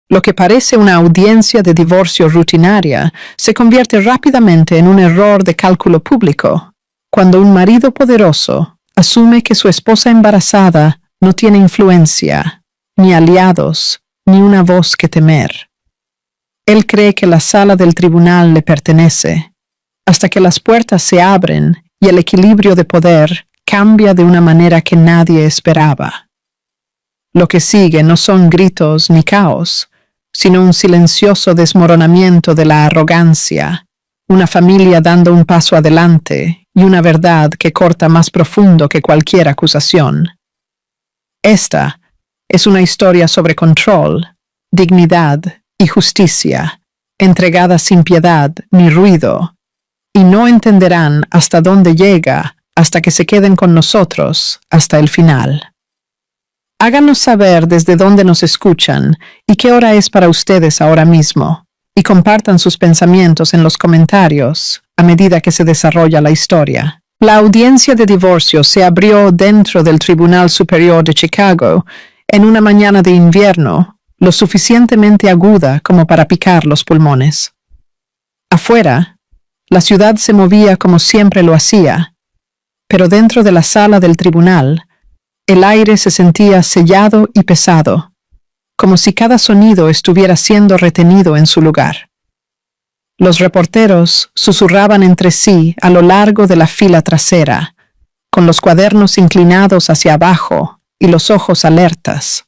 Lo que parece una audiencia de divorcio rutinaria se convierte rápidamente en un error de cálculo público, cuando un marido poderoso asume que su esposa embarazada no tiene influencia, ni aliados, ni una voz que temer. Él cree que la sala del tribunal le pertenece, hasta que las puertas se abren y el equilibrio de poder cambia de una manera que nadie esperaba. Lo que sigue no son gritos ni caos, sino un silencioso desmoronamiento de la arrogancia, una familia dando un paso adelante y una verdad que corta más profundo que cualquier acusación. Esta es una historia sobre control, dignidad y justicia, entregada sin piedad ni ruido, y no entenderán hasta dónde llega hasta que se queden con nosotros hasta el final. Háganos saber desde dónde nos escuchan y qué hora es para ustedes ahora mismo, y compartan sus pensamientos en los comentarios a medida que se desarrolla la historia. La audiencia de divorcio se abrió dentro del Tribunal Superior de Chicago en una mañana de invierno, lo suficientemente aguda como para picar los pulmones. Afuera, la ciudad se movía como siempre lo hacía, pero dentro de la sala del tribunal, el aire se sentía sellado y pesado, como si cada sonido estuviera siendo retenido en su lugar. Los reporteros susurraban entre sí a lo largo de la fila trasera, con los cuadernos inclinados hacia abajo y los ojos alertas.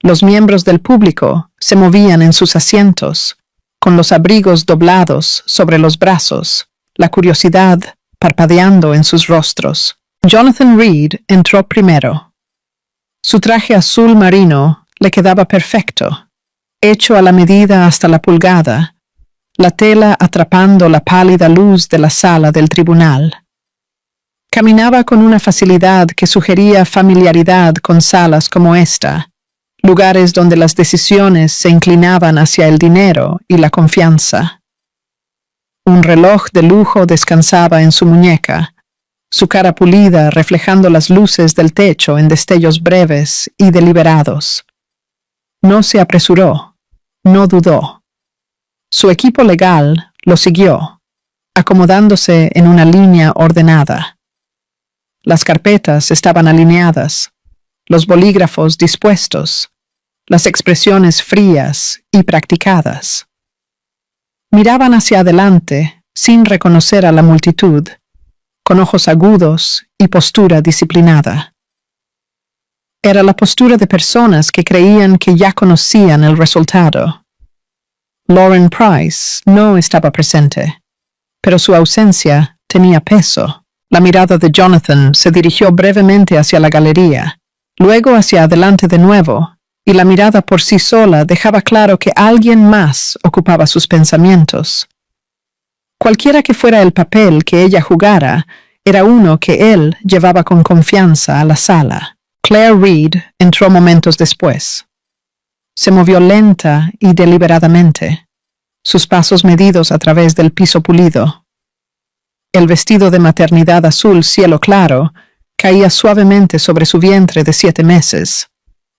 Los miembros del público se movían en sus asientos, con los abrigos doblados sobre los brazos, la curiosidad parpadeando en sus rostros. Jonathan Reed entró primero. Su traje azul marino le quedaba perfecto, hecho a la medida hasta la pulgada, la tela atrapando la pálida luz de la sala del tribunal. Caminaba con una facilidad que sugería familiaridad con salas como esta, lugares donde las decisiones se inclinaban hacia el dinero y la confianza. Un reloj de lujo descansaba en su muñeca, su cara pulida reflejando las luces del techo en destellos breves y deliberados. No se apresuró, no dudó. Su equipo legal lo siguió, acomodándose en una línea ordenada. Las carpetas estaban alineadas, los bolígrafos dispuestos, las expresiones frías y practicadas. Miraban hacia adelante sin reconocer a la multitud, con ojos agudos y postura disciplinada. Era la postura de personas que creían que ya conocían el resultado. Lauren Price no estaba presente, pero su ausencia tenía peso. La mirada de Jonathan se dirigió brevemente hacia la galería, luego hacia adelante de nuevo, y la mirada por sí sola dejaba claro que alguien más ocupaba sus pensamientos. Cualquiera que fuera el papel que ella jugara, era uno que él llevaba con confianza a la sala. Claire Reed entró momentos después. Se movió lenta y deliberadamente, sus pasos medidos a través del piso pulido. El vestido de maternidad azul cielo claro caía suavemente sobre su vientre de 7 meses.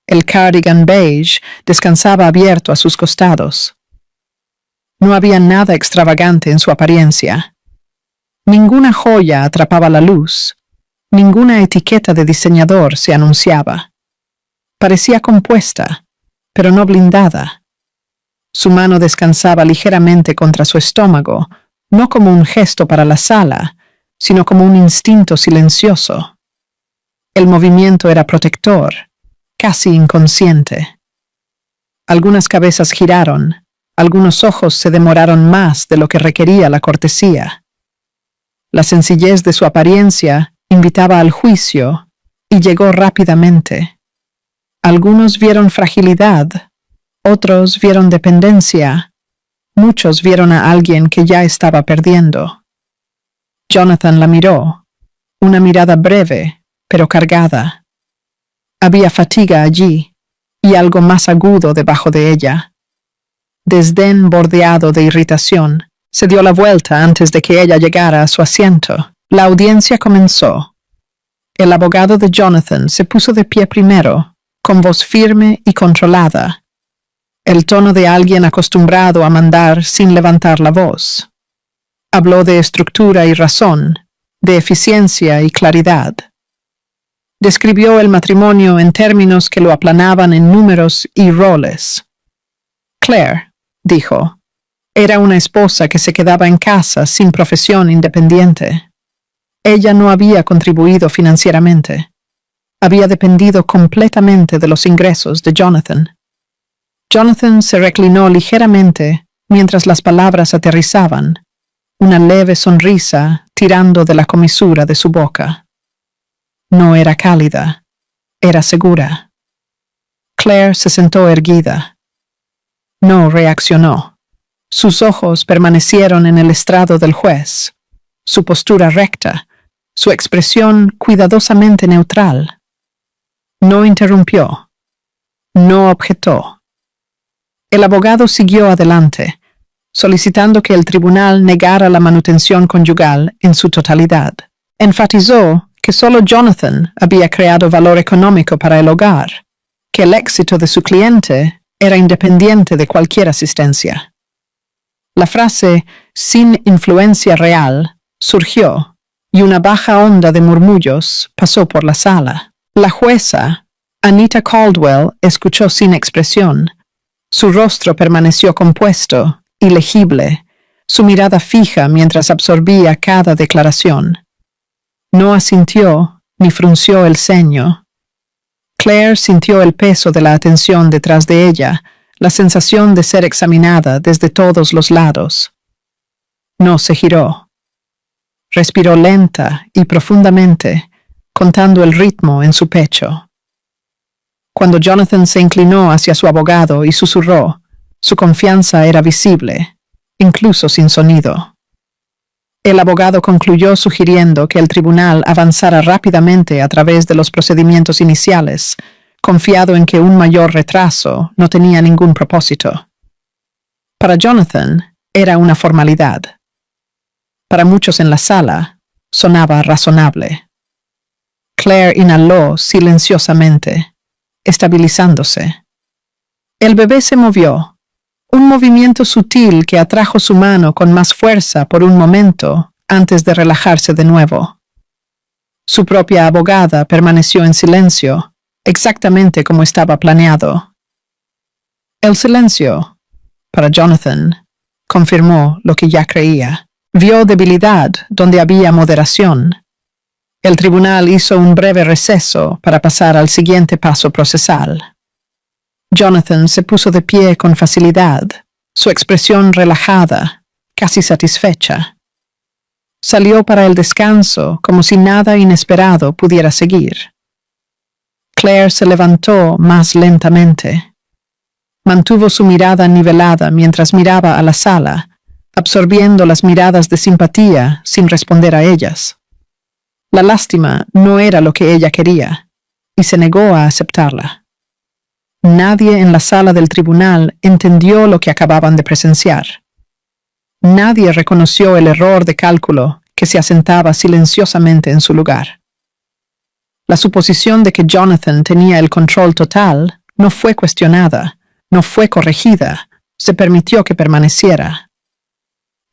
El cardigan beige descansaba abierto a sus costados. No había nada extravagante en su apariencia. Ninguna joya atrapaba la luz, ninguna etiqueta de diseñador se anunciaba. Parecía compuesta, pero no blindada. Su mano descansaba ligeramente contra su estómago, no como un gesto para la sala, sino como un instinto silencioso. El movimiento era protector, casi inconsciente. Algunas cabezas giraron, algunos ojos se demoraron más de lo que requería la cortesía. La sencillez de su apariencia invitaba al juicio y llegó rápidamente. Algunos vieron fragilidad, otros vieron dependencia, muchos vieron a alguien que ya estaba perdiendo. Jonathan la miró, una mirada breve, pero cargada. Había fatiga allí, y algo más agudo debajo de ella. Desdén bordeado de irritación, se dio la vuelta antes de que ella llegara a su asiento. La audiencia comenzó. El abogado de Jonathan se puso de pie primero, con voz firme y controlada. el tono de alguien acostumbrado a mandar sin levantar la voz. Habló de estructura y razón, de eficiencia y claridad. Describió el matrimonio en términos que lo aplanaban en números y roles. Claire, dijo, era una esposa que se quedaba en casa sin profesión independiente. Ella no había contribuido financieramente. Había dependido completamente de los ingresos de Jonathan. Jonathan se reclinó ligeramente mientras las palabras aterrizaban, una leve sonrisa tirando de la comisura de su boca. No era cálida, era segura. Claire se sentó erguida. No reaccionó. Sus ojos permanecieron en el estrado del juez, su postura recta, su expresión cuidadosamente neutral. No interrumpió. No objetó. El abogado siguió adelante, solicitando que el tribunal negara la manutención conyugal en su totalidad. Enfatizó que solo Jonathan había creado valor económico para el hogar, que el éxito de su cliente era independiente de cualquier asistencia. La frase «sin influencia real» surgió y una baja onda de murmullos pasó por la sala. La jueza, Anita Caldwell, escuchó sin expresión. Su rostro permaneció compuesto, ilegible, su mirada fija mientras absorbía cada declaración. No asintió ni frunció el ceño. Claire sintió el peso de la atención detrás de ella, la sensación de ser examinada desde todos los lados. No se giró. Respiró lenta y profundamente, contando el ritmo en su pecho. Cuando Jonathan se inclinó hacia su abogado y susurró, su confianza era visible, incluso sin sonido. El abogado concluyó sugiriendo que el tribunal avanzara rápidamente a través de los procedimientos iniciales, confiado en que un mayor retraso no tenía ningún propósito. Para Jonathan era una formalidad. Para muchos en la sala sonaba razonable. Claire inhaló silenciosamente, estabilizándose. El bebé se movió, un movimiento sutil que atrajo su mano con más fuerza por un momento antes de relajarse de nuevo. Su propia abogada permaneció en silencio, exactamente como estaba planeado. El silencio, para Jonathan, confirmó lo que ya creía. Vio debilidad donde había moderación. El tribunal hizo un breve receso para pasar al siguiente paso procesal. Jonathan se puso de pie con facilidad, su expresión relajada, casi satisfecha. Salió para el descanso como si nada inesperado pudiera seguir. Claire se levantó más lentamente. Mantuvo su mirada nivelada mientras miraba a la sala, absorbiendo las miradas de simpatía sin responder a ellas. La lástima no era lo que ella quería, y se negó a aceptarla. Nadie en la sala del tribunal entendió lo que acababan de presenciar. Nadie reconoció el error de cálculo que se asentaba silenciosamente en su lugar. La suposición de que Jonathan tenía el control total no fue cuestionada, no fue corregida, se permitió que permaneciera.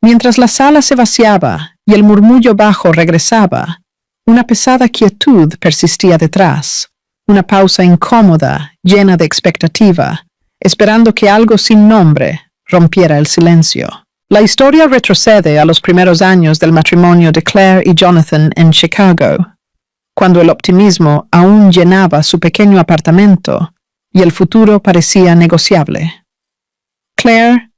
Mientras la sala se vaciaba y el murmullo bajo regresaba, una pesada quietud persistía detrás. Una pausa incómoda, llena de expectativa, esperando que algo sin nombre rompiera el silencio. La historia retrocede a los primeros años del matrimonio de Claire y Jonathan en Chicago, cuando el optimismo aún llenaba su pequeño apartamento y el futuro parecía negociable. Claire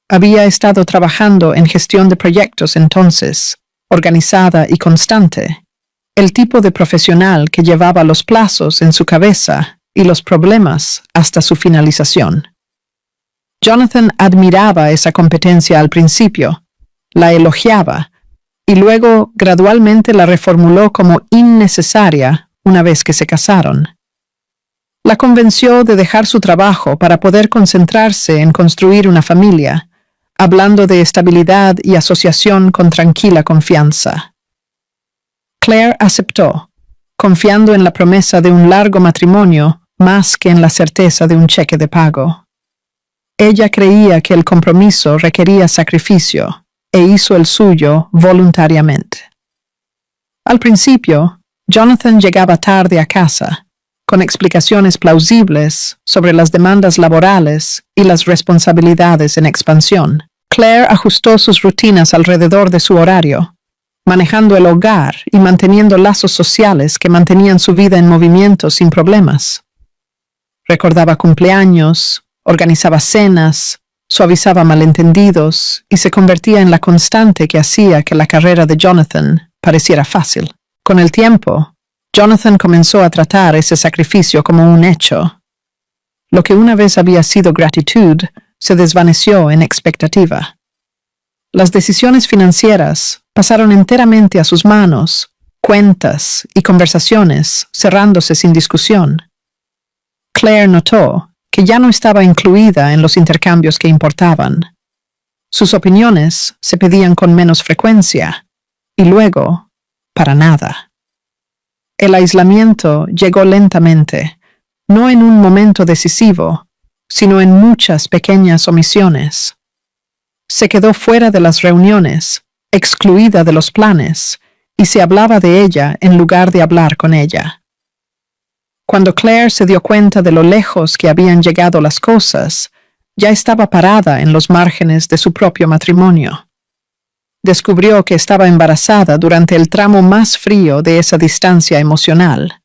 había estado trabajando en gestión de proyectos entonces, organizada y constante, el tipo de profesional que llevaba los plazos en su cabeza y los problemas hasta su finalización. Jonathan admiraba esa competencia al principio, la elogiaba, y luego gradualmente la reformuló como innecesaria una vez que se casaron. La convenció de dejar su trabajo para poder concentrarse en construir una familia, hablando de estabilidad y asociación con tranquila confianza. Claire aceptó, confiando en la promesa de un largo matrimonio más que en la certeza de un cheque de pago. ella creía que el compromiso requería sacrificio e hizo el suyo voluntariamente. Al principio, Jonathan llegaba tarde a casa, con explicaciones plausibles sobre las demandas laborales y las responsabilidades en expansión. Claire ajustó sus rutinas alrededor de su horario, manejando el hogar y manteniendo lazos sociales que mantenían su vida en movimiento sin problemas. Recordaba cumpleaños, organizaba cenas, suavizaba malentendidos y se convertía en la constante que hacía que la carrera de Jonathan pareciera fácil. Con el tiempo, Jonathan comenzó a tratar ese sacrificio como un hecho. Lo que una vez había sido gratitud se desvaneció en expectativa. Las decisiones financieras pasaron enteramente a sus manos, cuentas y conversaciones cerrándose sin discusión. Claire notó que ya no estaba incluida en los intercambios que importaban. Sus opiniones se pedían con menos frecuencia y luego, para nada. El aislamiento llegó lentamente, no en un momento decisivo, sino en muchas pequeñas omisiones. Se quedó fuera de las reuniones, excluida de los planes, y se hablaba de ella en lugar de hablar con ella. Cuando Claire se dio cuenta de lo lejos que habían llegado las cosas, ya estaba parada en los márgenes de su propio matrimonio. Descubrió que estaba embarazada durante el tramo más frío de esa distancia emocional.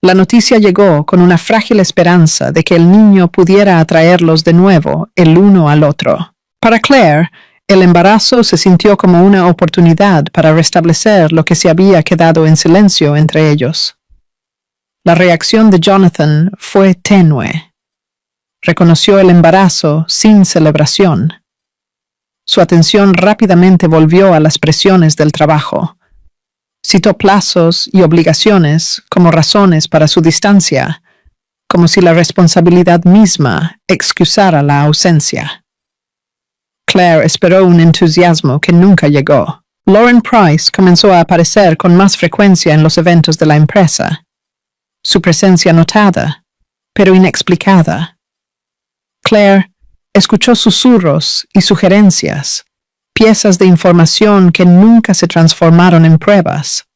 La noticia llegó con una frágil esperanza de que el niño pudiera atraerlos de nuevo el uno al otro. Para Claire, el embarazo se sintió como una oportunidad para restablecer lo que se había quedado en silencio entre ellos. La reacción de Jonathan fue tenue. Reconoció el embarazo sin celebración. Su atención rápidamente volvió a las presiones del trabajo. Citó plazos y obligaciones como razones para su distancia, como si la responsabilidad misma excusara la ausencia. Claire esperó un entusiasmo que nunca llegó. Lauren Price comenzó a aparecer con más frecuencia en los eventos de la empresa. Su presencia notada, pero inexplicada. Claire escuchó susurros y sugerencias, piezas de información que nunca se transformaron en pruebas.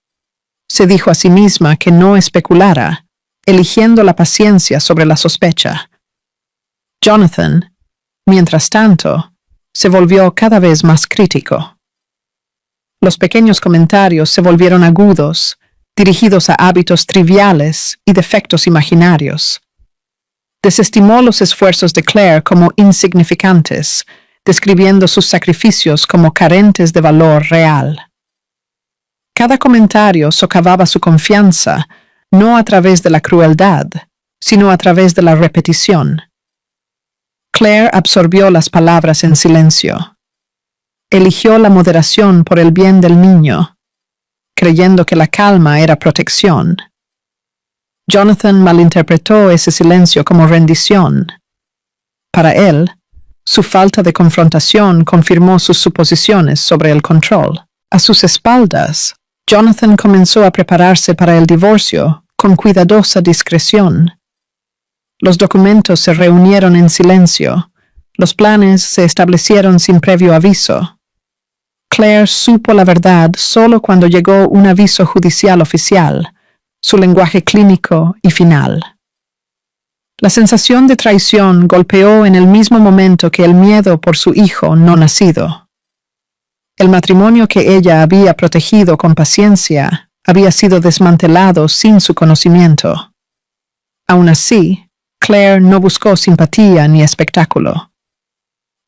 Se dijo a sí misma que no especulara, eligiendo la paciencia sobre la sospecha. Jonathan, mientras tanto, se volvió cada vez más crítico. Los pequeños comentarios se volvieron agudos, dirigidos a hábitos triviales y defectos imaginarios. Desestimó los esfuerzos de Claire como insignificantes, describiendo sus sacrificios como carentes de valor real. Cada comentario socavaba su confianza, no a través de la crueldad, sino a través de la repetición. Claire absorbió las palabras en silencio. Eligió la moderación por el bien del niño, creyendo que la calma era protección. Jonathan malinterpretó ese silencio como rendición. Para él, su falta de confrontación confirmó sus suposiciones sobre el control. A sus espaldas, Jonathan comenzó a prepararse para el divorcio con cuidadosa discreción. Los documentos se reunieron en silencio. Los planes se establecieron sin previo aviso. Claire supo la verdad solo cuando llegó un aviso judicial oficial, su lenguaje clínico y final. La sensación de traición golpeó en el mismo momento que el miedo por su hijo no nacido. El matrimonio que ella había protegido con paciencia había sido desmantelado sin su conocimiento. Aún así, Claire no buscó simpatía ni espectáculo.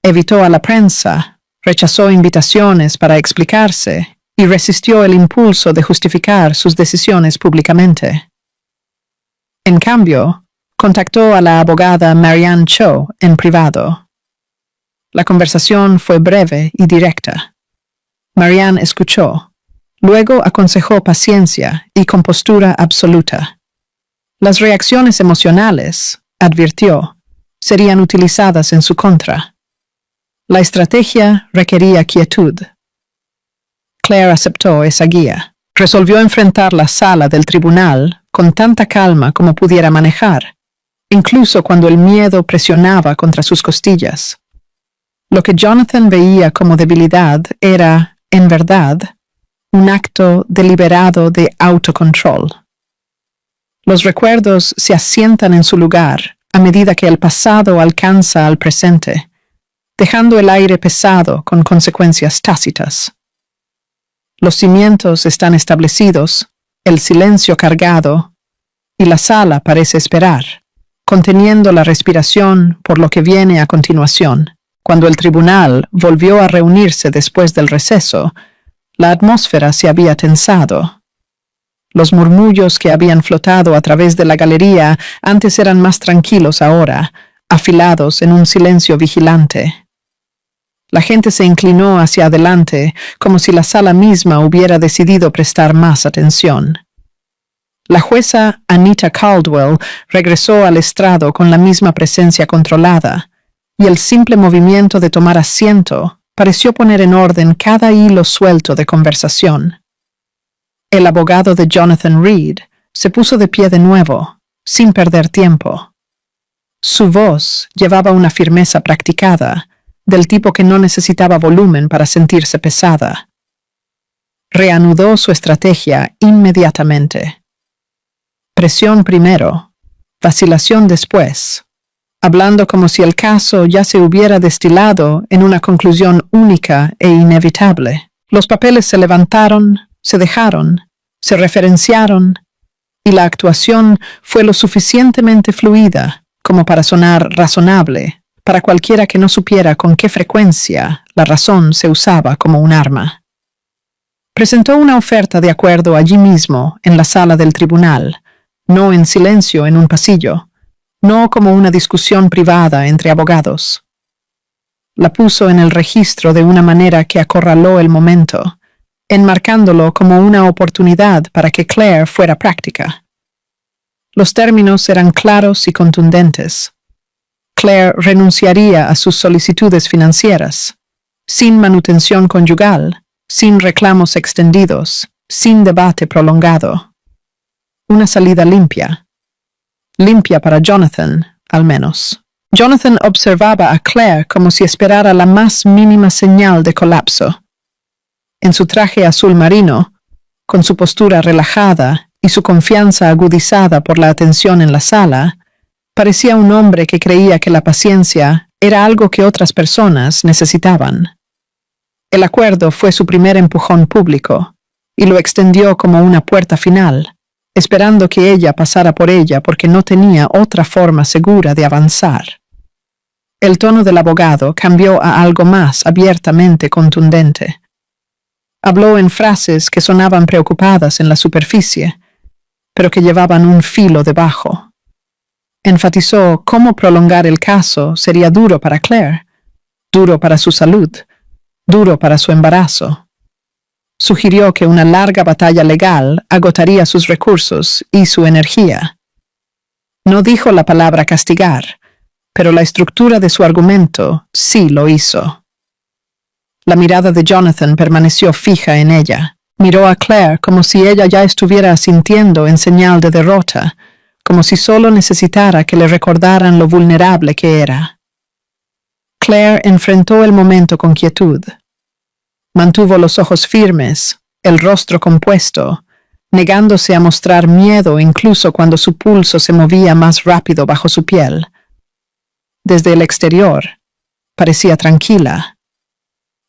Evitó a la prensa, rechazó invitaciones para explicarse y resistió el impulso de justificar sus decisiones públicamente. En cambio, contactó a la abogada Marianne Cho en privado. La conversación fue breve y directa. Marianne escuchó, luego aconsejó paciencia y compostura absoluta. Las reacciones emocionales, advirtió, serían utilizadas en su contra. La estrategia requería quietud. Claire aceptó esa guía. Resolvió enfrentar la sala del tribunal con tanta calma como pudiera manejar, incluso cuando el miedo presionaba contra sus costillas. Lo que Jonathan veía como debilidad era, en verdad, un acto deliberado de autocontrol. Los recuerdos se asientan en su lugar a medida que el pasado alcanza al presente, dejando el aire pesado con consecuencias tácitas. Los cimientos están establecidos, el silencio cargado, y la sala parece esperar, conteniendo la respiración por lo que viene a continuación. Cuando el tribunal volvió a reunirse después del receso, la atmósfera se había tensado. Los murmullos que habían flotado a través de la galería antes eran más tranquilos ahora, afilados en un silencio vigilante. La gente se inclinó hacia adelante, como si la sala misma hubiera decidido prestar más atención. La jueza Anita Caldwell regresó al estrado con la misma presencia controlada, y el simple movimiento de tomar asiento pareció poner en orden cada hilo suelto de conversación. El abogado de Jonathan Reed se puso de pie de nuevo, sin perder tiempo. Su voz llevaba una firmeza practicada, del tipo que no necesitaba volumen para sentirse pesada. Reanudó su estrategia inmediatamente. Presión primero, vacilación después, hablando como si el caso ya se hubiera destilado en una conclusión única e inevitable. Los papeles se levantaron, se dejaron, se referenciaron, y la actuación fue lo suficientemente fluida como para sonar razonable para cualquiera que no supiera con qué frecuencia la razón se usaba como un arma. Presentó una oferta de acuerdo allí mismo en la sala del tribunal, no en silencio en un pasillo, no como una discusión privada entre abogados. La puso en el registro de una manera que acorraló el momento, enmarcándolo como una oportunidad para que Claire fuera práctica. Los términos eran claros y contundentes. Claire renunciaría a sus solicitudes financieras, sin manutención conyugal, sin reclamos extendidos, sin debate prolongado. Una salida limpia. Limpia para Jonathan, al menos. Jonathan observaba a Claire como si esperara la más mínima señal de colapso. En su traje azul marino, con su postura relajada y su confianza agudizada por la atención en la sala, parecía un hombre que creía que la paciencia era algo que otras personas necesitaban. El acuerdo fue su primer empujón público, y lo extendió como una puerta final, esperando que ella pasara por ella porque no tenía otra forma segura de avanzar. El tono del abogado cambió a algo más abiertamente contundente. Habló en frases que sonaban preocupadas en la superficie, pero que llevaban un filo debajo. Enfatizó cómo prolongar el caso sería duro para Claire, duro para su salud, duro para su embarazo. Sugirió que una larga batalla legal agotaría sus recursos y su energía. No dijo la palabra castigar, pero la estructura de su argumento sí lo hizo. La mirada de Jonathan permaneció fija en ella. Miró a Claire como si ella ya estuviera asintiendo en señal de derrota, como si solo necesitara que le recordaran lo vulnerable que era. Claire enfrentó el momento con quietud. Mantuvo los ojos firmes, el rostro compuesto, negándose a mostrar miedo incluso cuando su pulso se movía más rápido bajo su piel. Desde el exterior, parecía tranquila.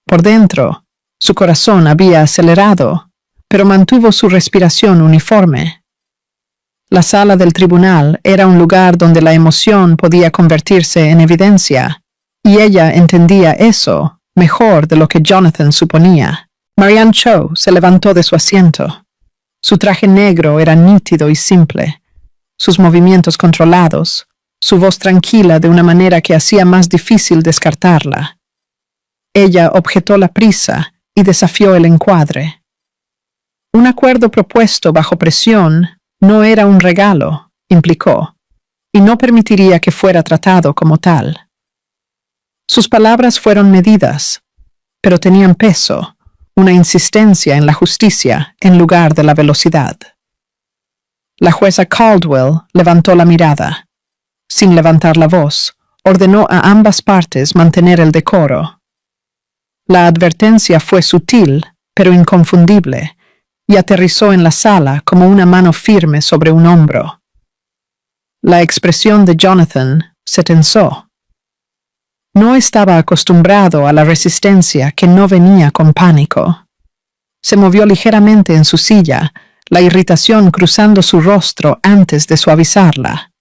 Por dentro, su corazón había acelerado, pero mantuvo su respiración uniforme. La sala del tribunal era un lugar donde la emoción podía convertirse en evidencia, y ella entendía eso mejor de lo que Jonathan suponía. Marianne Cho se levantó de su asiento. Su traje negro era nítido y simple, sus movimientos controlados, su voz tranquila de una manera que hacía más difícil descartarla. Ella objetó la prisa y desafió el encuadre. Un acuerdo propuesto bajo presión no era un regalo, implicó, y no permitiría que fuera tratado como tal. Sus palabras fueron medidas, pero tenían peso, una insistencia en la justicia en lugar de la velocidad. La jueza Caldwell levantó la mirada. sin levantar la voz, ordenó a ambas partes mantener el decoro. La advertencia fue sutil, pero inconfundible, y aterrizó en la sala como una mano firme sobre un hombro. La expresión de Jonathan se tensó. No estaba acostumbrado a la resistencia que no venía con pánico. Se movió ligeramente en su silla, la irritación cruzando su rostro antes de suavizarla.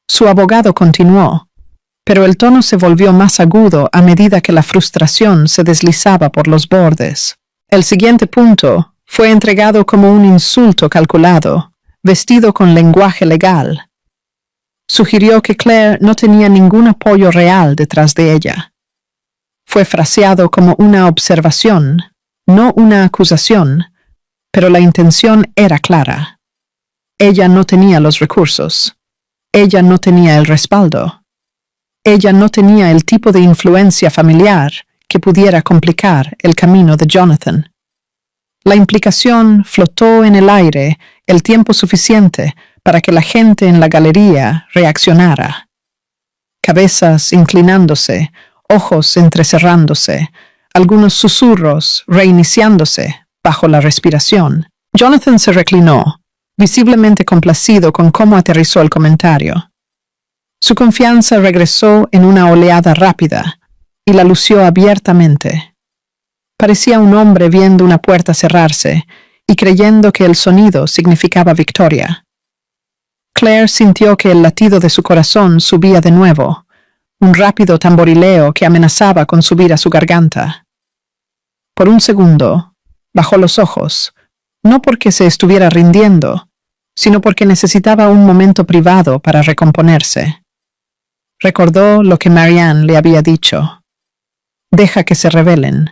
Su abogado continuó, pero el tono se volvió más agudo a medida que la frustración se deslizaba por los bordes. El siguiente punto fue entregado como un insulto calculado, vestido con lenguaje legal. Sugirió que Claire no tenía ningún apoyo real detrás de ella. Fue fraseado como una observación, no una acusación, pero la intención era clara. Ella no tenía los recursos. Ella no tenía el respaldo. Ella no tenía el tipo de influencia familiar que pudiera complicar el camino de Jonathan. La implicación flotó en el aire el tiempo suficiente para que la gente en la galería reaccionara. Cabezas inclinándose, ojos entrecerrándose, algunos susurros reiniciándose bajo la respiración. Jonathan se reclinó, visiblemente complacido con cómo aterrizó el comentario. Su confianza regresó en una oleada rápida y la lució abiertamente. Parecía un hombre viendo una puerta cerrarse y creyendo que el sonido significaba victoria. Claire sintió que el latido de su corazón subía de nuevo, un rápido tamborileo que amenazaba con subir a su garganta. Por un segundo, bajó los ojos, no porque se estuviera rindiendo, sino porque necesitaba un momento privado para recomponerse. Recordó lo que Marianne le había dicho. Deja que se rebelen.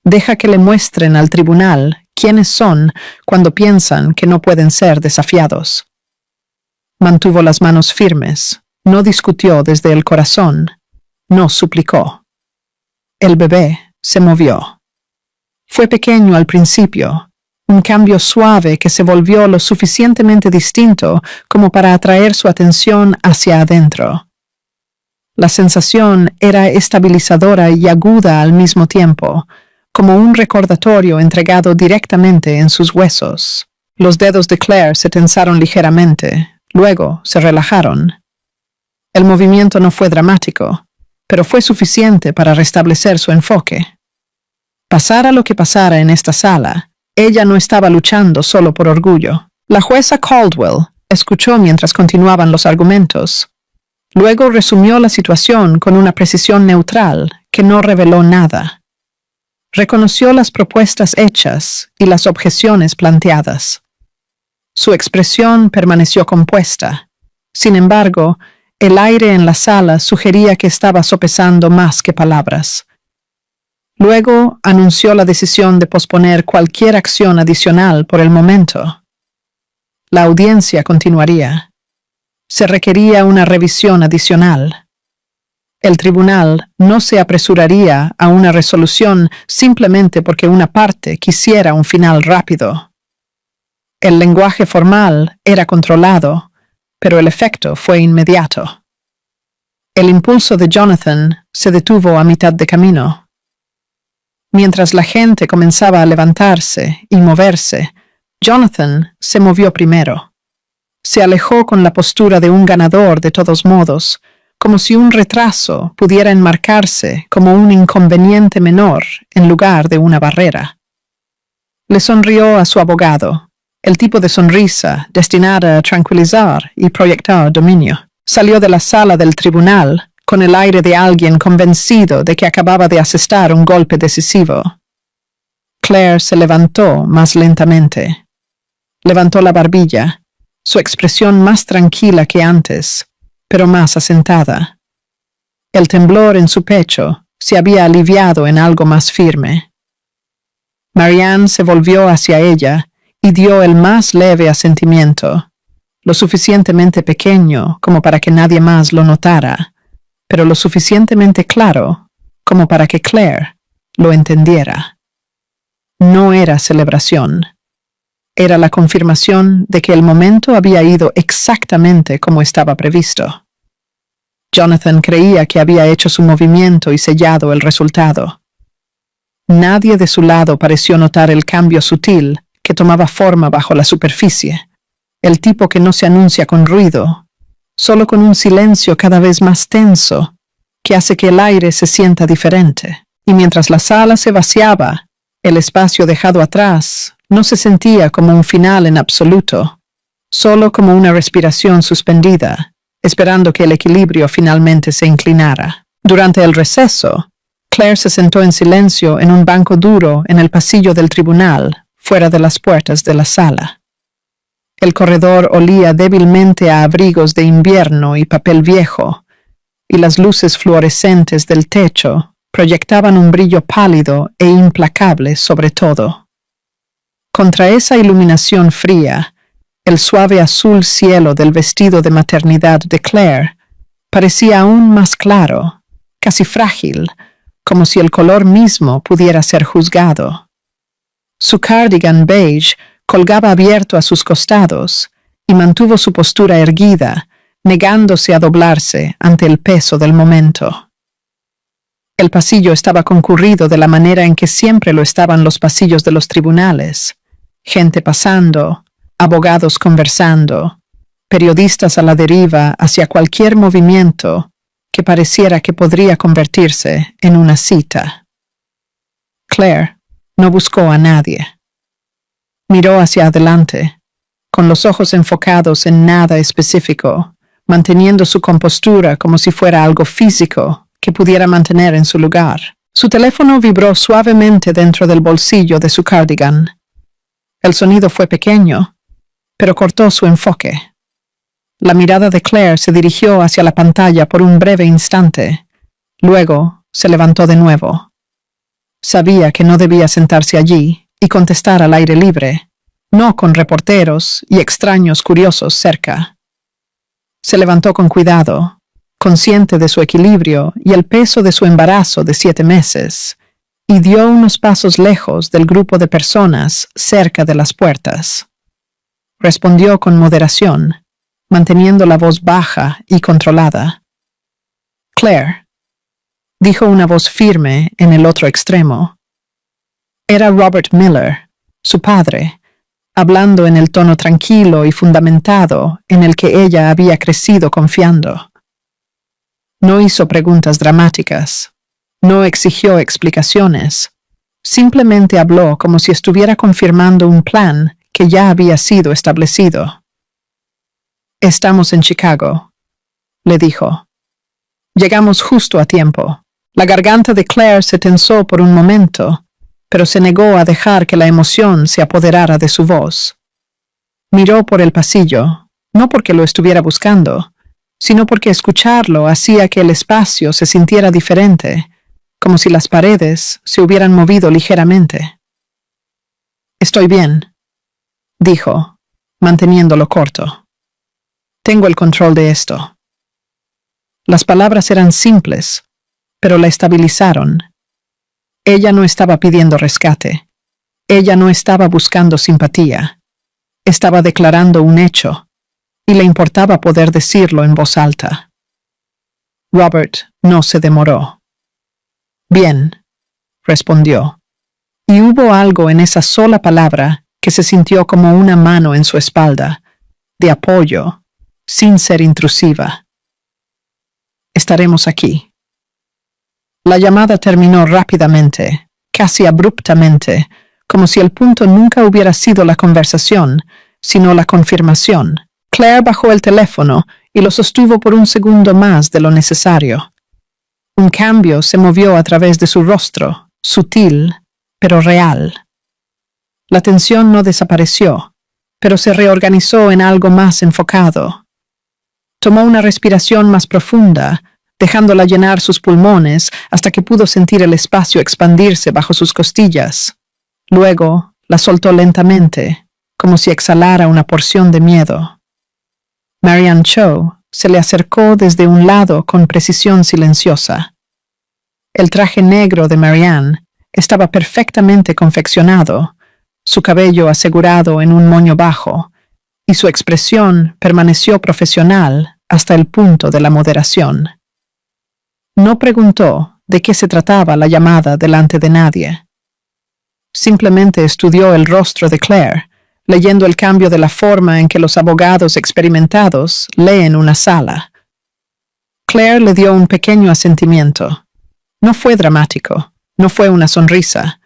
Deja que le muestren al tribunal quiénes son cuando piensan que no pueden ser desafiados. Mantuvo las manos firmes, no discutió desde el corazón, no suplicó. El bebé se movió. Fue pequeño al principio, un cambio suave que se volvió lo suficientemente distinto como para atraer su atención hacia adentro. La sensación era estabilizadora y aguda al mismo tiempo, como un recordatorio entregado directamente en sus huesos. Los dedos de Claire se tensaron ligeramente, luego se relajaron. El movimiento no fue dramático, pero fue suficiente para restablecer su enfoque. Pasara lo que pasara en esta sala, ella no estaba luchando solo por orgullo. La jueza Caldwell escuchó mientras continuaban los argumentos. Luego resumió la situación con una precisión neutral que no reveló nada. Reconoció las propuestas hechas y las objeciones planteadas. Su expresión permaneció compuesta. Sin embargo, el aire en la sala sugería que estaba sopesando más que palabras. Luego anunció la decisión de posponer cualquier acción adicional por el momento. La audiencia continuaría. Se requería una revisión adicional. El tribunal no se apresuraría a una resolución simplemente porque una parte quisiera un final rápido. El lenguaje formal era controlado, pero el efecto fue inmediato. El impulso de Jonathan se detuvo a mitad de camino. Mientras la gente comenzaba a levantarse y moverse, Jonathan se movió primero. Se alejó con la postura de un ganador de todos modos, como si un retraso pudiera enmarcarse como un inconveniente menor en lugar de una barrera. Le sonrió a su abogado, el tipo de sonrisa destinada a tranquilizar y proyectar dominio. Salió de la sala del tribunal con el aire de alguien convencido de que acababa de asestar un golpe decisivo. Claire se levantó más lentamente. Levantó la barbilla, su expresión más tranquila que antes, pero más asentada. El temblor en su pecho se había aliviado en algo más firme. Marianne se volvió hacia ella y dio el más leve asentimiento, lo suficientemente pequeño como para que nadie más lo notara, pero lo suficientemente claro como para que Claire lo entendiera. No era celebración. Era la confirmación de que el momento había ido exactamente como estaba previsto. Jonathan creía que había hecho su movimiento y sellado el resultado. Nadie de su lado pareció notar el cambio sutil que tomaba forma bajo la superficie, el tipo que no se anuncia con ruido, solo con un silencio cada vez más tenso que hace que el aire se sienta diferente. Y mientras la sala se vaciaba, el espacio dejado atrás no se sentía como un final en absoluto, solo como una respiración suspendida, esperando que el equilibrio finalmente se inclinara. Durante el receso, Claire se sentó en silencio en un banco duro en el pasillo del tribunal, fuera de las puertas de la sala. El corredor olía débilmente a abrigos de invierno y papel viejo, y las luces fluorescentes del techo proyectaban un brillo pálido e implacable sobre todo. Contra esa iluminación fría, el suave azul cielo del vestido de maternidad de Claire parecía aún más claro, casi frágil, como si el color mismo pudiera ser juzgado. Su cardigan beige colgaba abierto a sus costados y mantuvo su postura erguida, negándose a doblarse ante el peso del momento. El pasillo estaba concurrido de la manera en que siempre lo estaban los pasillos de los tribunales: gente pasando, abogados conversando, periodistas a la deriva hacia cualquier movimiento que pareciera que podría convertirse en una cita. Claire no buscó a nadie. Miró hacia adelante, con los ojos enfocados en nada específico, manteniendo su compostura como si fuera algo físico que pudiera mantener en su lugar. Su teléfono vibró suavemente dentro del bolsillo de su cardigan. El sonido fue pequeño, pero cortó su enfoque. La mirada de Claire se dirigió hacia la pantalla por un breve instante. Luego se levantó de nuevo. Sabía que no debía sentarse allí y contestar al aire libre, no con reporteros y extraños curiosos cerca. Se levantó con cuidado, consciente de su equilibrio y el peso de su embarazo de 7 meses, y dio unos pasos lejos del grupo de personas cerca de las puertas. Respondió con moderación, manteniendo la voz baja y controlada. «Claire», dijo una voz firme en el otro extremo. Era Robert Miller, su padre, hablando en el tono tranquilo y fundamentado en el que ella había crecido confiando. No hizo preguntas dramáticas, no exigió explicaciones, simplemente habló como si estuviera confirmando un plan que ya había sido establecido. «Estamos en Chicago», le dijo. «Llegamos justo a tiempo». La garganta de Claire se tensó por un momento, pero se negó a dejar que la emoción se apoderara de su voz. Miró por el pasillo, no porque lo estuviera buscando, sino porque escucharlo hacía que el espacio se sintiera diferente, como si las paredes se hubieran movido ligeramente. «Estoy bien», dijo, manteniéndolo corto. «Tengo el control de esto». Las palabras eran simples, pero la estabilizaron. Ella no estaba pidiendo rescate. Ella no estaba buscando simpatía. Estaba declarando un hecho, y le importaba poder decirlo en voz alta. Robert no se demoró. «Bien», respondió, y hubo algo en esa sola palabra que se sintió como una mano en su espalda, de apoyo, sin ser intrusiva. «Estaremos aquí». La llamada terminó rápidamente, casi abruptamente, como si el punto nunca hubiera sido la conversación, sino la confirmación. Claire bajó el teléfono y lo sostuvo por un segundo más de lo necesario. Un cambio se movió a través de su rostro, sutil, pero real. La tensión no desapareció, pero se reorganizó en algo más enfocado. Tomó una respiración más profunda, dejándola llenar sus pulmones hasta que pudo sentir el espacio expandirse bajo sus costillas. Luego la soltó lentamente, como si exhalara una porción de miedo. Marianne Cho se le acercó desde un lado con precisión silenciosa. El traje negro de Marianne estaba perfectamente confeccionado, su cabello asegurado en un moño bajo, y su expresión permaneció profesional hasta el punto de la moderación. No preguntó de qué se trataba la llamada delante de nadie. Simplemente estudió el rostro de Claire, leyendo el cambio de la forma en que los abogados experimentados leen una sala. Claire le dio un pequeño asentimiento. No fue dramático, no fue una sonrisa.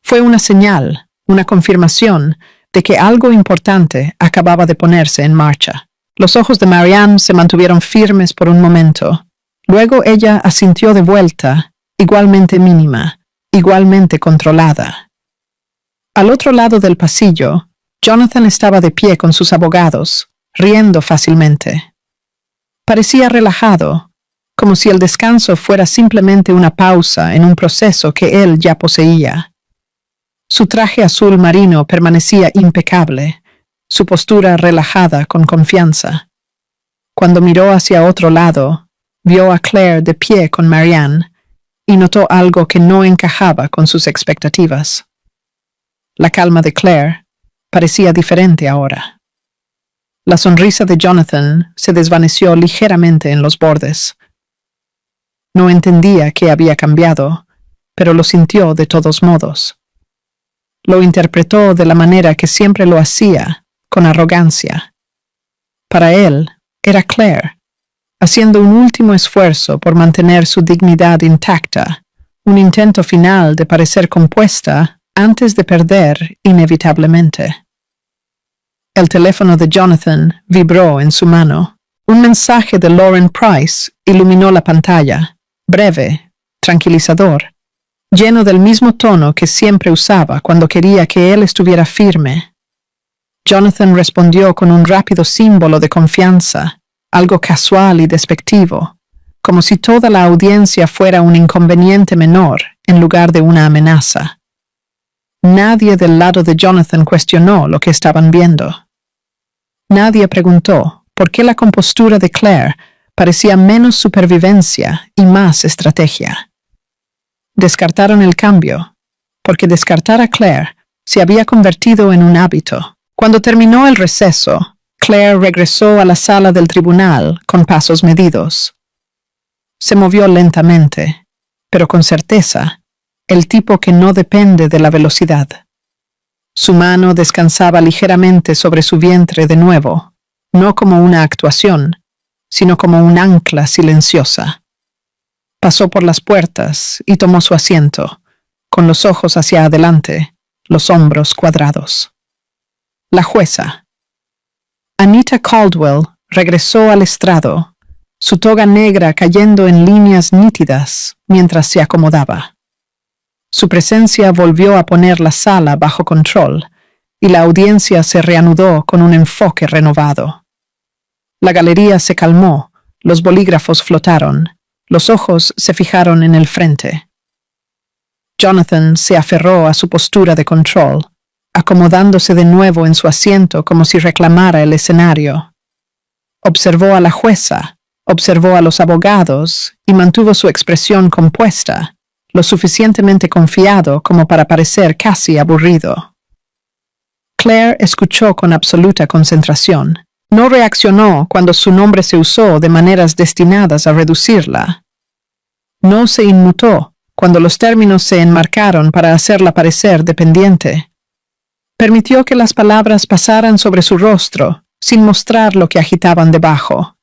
Fue una señal, una confirmación de que algo importante acababa de ponerse en marcha. Los ojos de Marianne se mantuvieron firmes por un momento. Luego ella asintió de vuelta, igualmente mínima, igualmente controlada. Al otro lado del pasillo, Jonathan estaba de pie con sus abogados, riendo fácilmente. Parecía relajado, como si el descanso fuera simplemente una pausa en un proceso que él ya poseía. Su traje azul marino permanecía impecable, su postura relajada con confianza. Cuando miró hacia otro lado, vio a Claire de pie con Marianne y notó algo que no encajaba con sus expectativas. La calma de Claire parecía diferente ahora. La sonrisa de Jonathan se desvaneció ligeramente en los bordes. No entendía qué había cambiado, pero lo sintió de todos modos. Lo interpretó de la manera que siempre lo hacía, con arrogancia. Para él, era Claire, haciendo un último esfuerzo por mantener su dignidad intacta, un intento final de parecer compuesta antes de perder inevitablemente. El teléfono de Jonathan vibró en su mano. Un mensaje de Lauren Price iluminó la pantalla, breve, tranquilizador, lleno del mismo tono que siempre usaba cuando quería que él estuviera firme. Jonathan respondió con un rápido símbolo de confianza, algo casual y despectivo, como si toda la audiencia fuera un inconveniente menor en lugar de una amenaza. Nadie del lado de Jonathan cuestionó lo que estaban viendo. Nadie preguntó por qué la compostura de Claire parecía menos supervivencia y más estrategia. Descartaron el cambio, porque descartar a Claire se había convertido en un hábito. Cuando terminó el receso, Claire regresó a la sala del tribunal con pasos medidos. Se movió lentamente, pero con certeza, el tipo que no depende de la velocidad. Su mano descansaba ligeramente sobre su vientre de nuevo, no como una actuación, sino como un ancla silenciosa. Pasó por las puertas y tomó su asiento, con los ojos hacia adelante, los hombros cuadrados. La jueza. Anita Caldwell regresó al estrado, su toga negra cayendo en líneas nítidas mientras se acomodaba. Su presencia volvió a poner la sala bajo control y la audiencia se reanudó con un enfoque renovado. La galería se calmó, los bolígrafos flotaron, los ojos se fijaron en el frente. Jonathan se aferró a su postura de control, acomodándose de nuevo en su asiento como si reclamara el escenario. Observó a la jueza, observó a los abogados y mantuvo su expresión compuesta, lo suficientemente confiado como para parecer casi aburrido. Claire escuchó con absoluta concentración. No reaccionó cuando su nombre se usó de maneras destinadas a reducirla. No se inmutó cuando los términos se enmarcaron para hacerla parecer dependiente. Permitió que las palabras pasaran sobre su rostro, sin mostrar lo que agitaban debajo.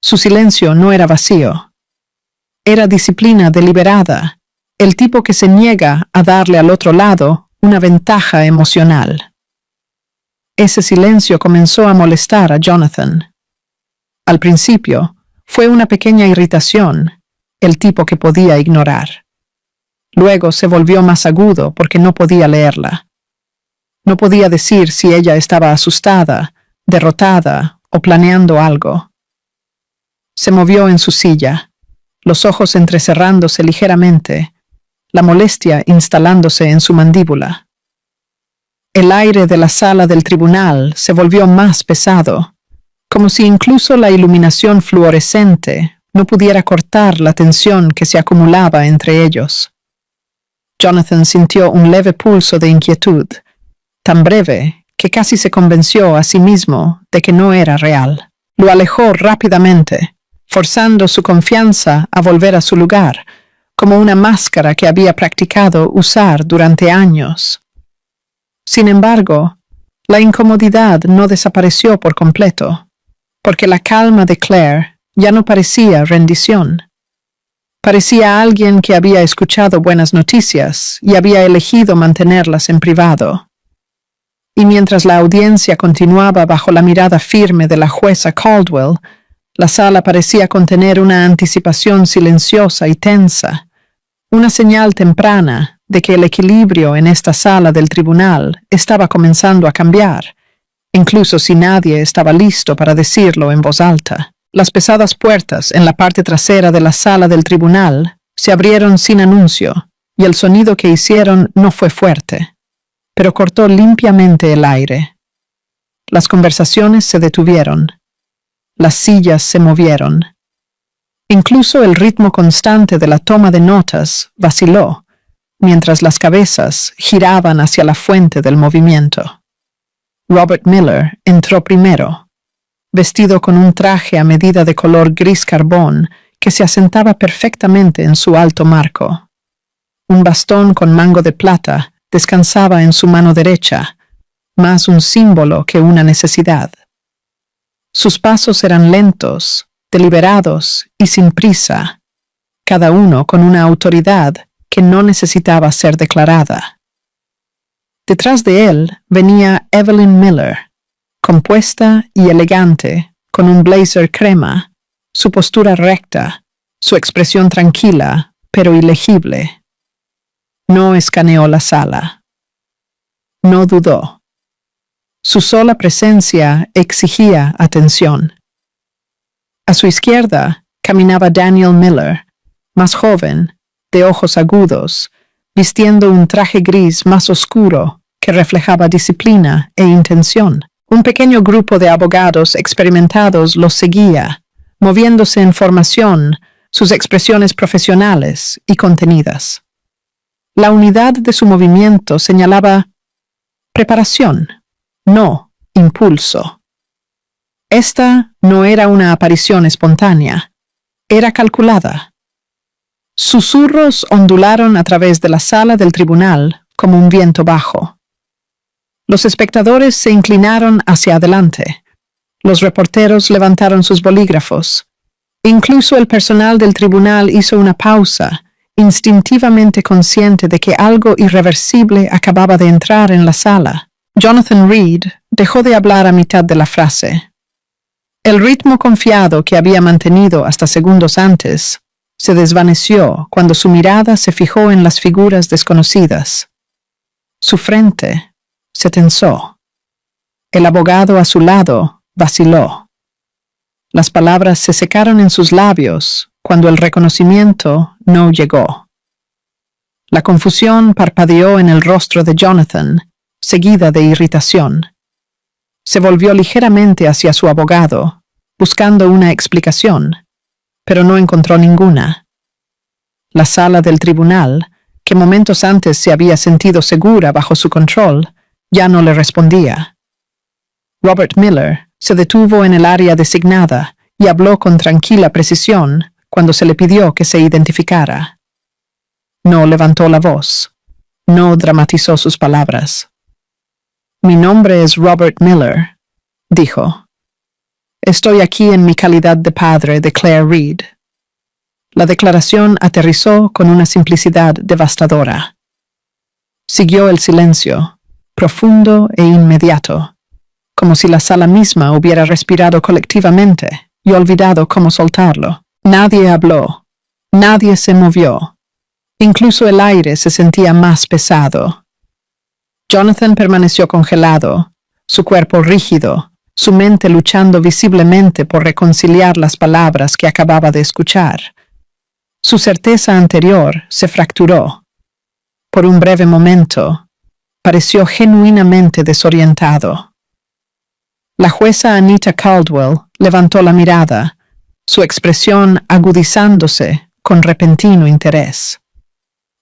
Su silencio no era vacío. Era disciplina deliberada, el tipo que se niega a darle al otro lado una ventaja emocional. Ese silencio comenzó a molestar a Jonathan. Al principio, fue una pequeña irritación, el tipo que podía ignorar. Luego se volvió más agudo porque no podía leerla. No podía decir si ella estaba asustada, derrotada o planeando algo. Se movió en su silla, los ojos entrecerrándose ligeramente, la molestia instalándose en su mandíbula. El aire de la sala del tribunal se volvió más pesado, como si incluso la iluminación fluorescente no pudiera cortar la tensión que se acumulaba entre ellos. Jonathan sintió un leve pulso de inquietud, tan breve que casi se convenció a sí mismo de que no era real. Lo alejó rápidamente, forzando su confianza a volver a su lugar, como una máscara que había practicado usar durante años. Sin embargo, la incomodidad no desapareció por completo, porque la calma de Claire ya no parecía rendición. Parecía alguien que había escuchado buenas noticias y había elegido mantenerlas en privado. Y mientras la audiencia continuaba bajo la mirada firme de la jueza Caldwell, la sala parecía contener una anticipación silenciosa y tensa, una señal temprana de que el equilibrio en esta sala del tribunal estaba comenzando a cambiar, incluso si nadie estaba listo para decirlo en voz alta. Las pesadas puertas en la parte trasera de la sala del tribunal se abrieron sin anuncio, y el sonido que hicieron no fue fuerte, pero cortó limpiamente el aire. Las conversaciones se detuvieron. Las sillas se movieron. Incluso el ritmo constante de la toma de notas vaciló, mientras las cabezas giraban hacia la fuente del movimiento. Robert Miller entró primero, vestido con un traje a medida de color gris carbón que se asentaba perfectamente en su alto marco. Un bastón con mango de plata descansaba en su mano derecha, más un símbolo que una necesidad. Sus pasos eran lentos, deliberados y sin prisa, cada uno con una autoridad que no necesitaba ser declarada. Detrás de él venía Evelyn Miller, compuesta y elegante, con un blazer crema, su postura recta, su expresión tranquila, pero ilegible. No escaneó la sala. No dudó. Su sola presencia exigía atención. A su izquierda caminaba Daniel Miller, más joven, de ojos agudos, vistiendo un traje gris más oscuro que reflejaba disciplina e intención. Un pequeño grupo de abogados experimentados los seguía, moviéndose en formación, sus expresiones profesionales y contenidas. La unidad de su movimiento señalaba preparación, no impulso. Esta no era una aparición espontánea, era calculada. Susurros ondularon a través de la sala del tribunal como un viento bajo. Los espectadores se inclinaron hacia adelante. Los reporteros levantaron sus bolígrafos. Incluso el personal del tribunal hizo una pausa, instintivamente consciente de que algo irreversible acababa de entrar en la sala. Jonathan Reed dejó de hablar a mitad de la frase. El ritmo confiado que había mantenido hasta segundos antes se desvaneció cuando su mirada se fijó en las figuras desconocidas. Su frente se tensó. El abogado a su lado vaciló. Las palabras se secaron en sus labios cuando el reconocimiento no llegó. La confusión parpadeó en el rostro de Jonathan, seguida de irritación. Se volvió ligeramente hacia su abogado, buscando una explicación, pero no encontró ninguna. La sala del tribunal, que momentos antes se había sentido segura bajo su control, ya no le respondía. Robert Miller se detuvo en el área designada y habló con tranquila precisión cuando se le pidió que se identificara. No levantó la voz, no dramatizó sus palabras. «Mi nombre es Robert Miller», dijo. «Estoy aquí en mi calidad de padre de Claire Reed». La declaración aterrizó con una simplicidad devastadora. Siguió el silencio, profundo e inmediato, como si la sala misma hubiera respirado colectivamente y olvidado cómo soltarlo. Nadie habló, nadie se movió. Incluso el aire se sentía más pesado. Jonathan permaneció congelado, su cuerpo rígido, su mente luchando visiblemente por reconciliar las palabras que acababa de escuchar. Su certeza anterior se fracturó. Por un breve momento, pareció genuinamente desorientado. La jueza Anita Caldwell levantó la mirada, su expresión agudizándose con repentino interés.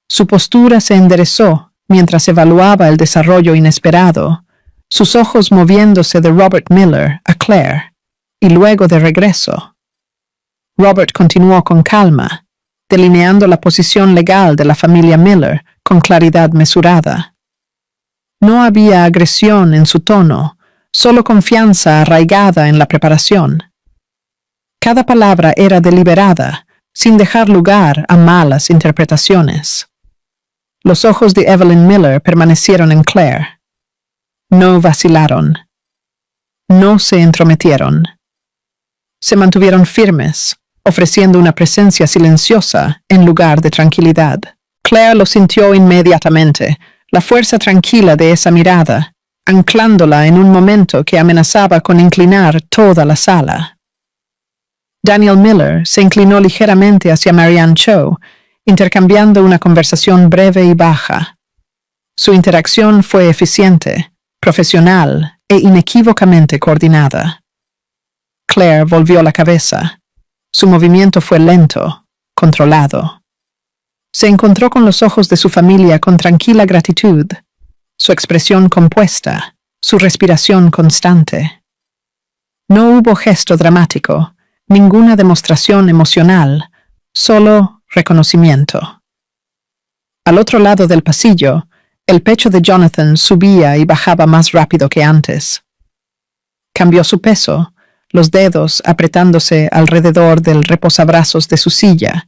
Su postura se enderezó mientras evaluaba el desarrollo inesperado, sus ojos moviéndose de Robert Miller a Claire, y luego de regreso. Robert continuó con calma, delineando la posición legal de la familia Miller con claridad mesurada. No había agresión en su tono, solo confianza arraigada en la preparación. Cada palabra era deliberada, sin dejar lugar a malas interpretaciones. Los ojos de Evelyn Miller permanecieron en Claire. No vacilaron. No se entrometieron. Se mantuvieron firmes, ofreciendo una presencia silenciosa en lugar de tranquilidad. Claire lo sintió inmediatamente, la fuerza tranquila de esa mirada, anclándola en un momento que amenazaba con inclinar toda la sala. Daniel Miller se inclinó ligeramente hacia Marianne Cho, intercambiando una conversación breve y baja. Su interacción fue eficiente, profesional e inequívocamente coordinada. Claire volvió la cabeza. Su movimiento fue lento, controlado. Se encontró con los ojos de su familia con tranquila gratitud, su expresión compuesta, su respiración constante. No hubo gesto dramático, ninguna demostración emocional, solo reconocimiento. Al otro lado del pasillo, el pecho de Jonathan subía y bajaba más rápido que antes. Cambió su peso, los dedos apretándose alrededor del reposabrazos de su silla,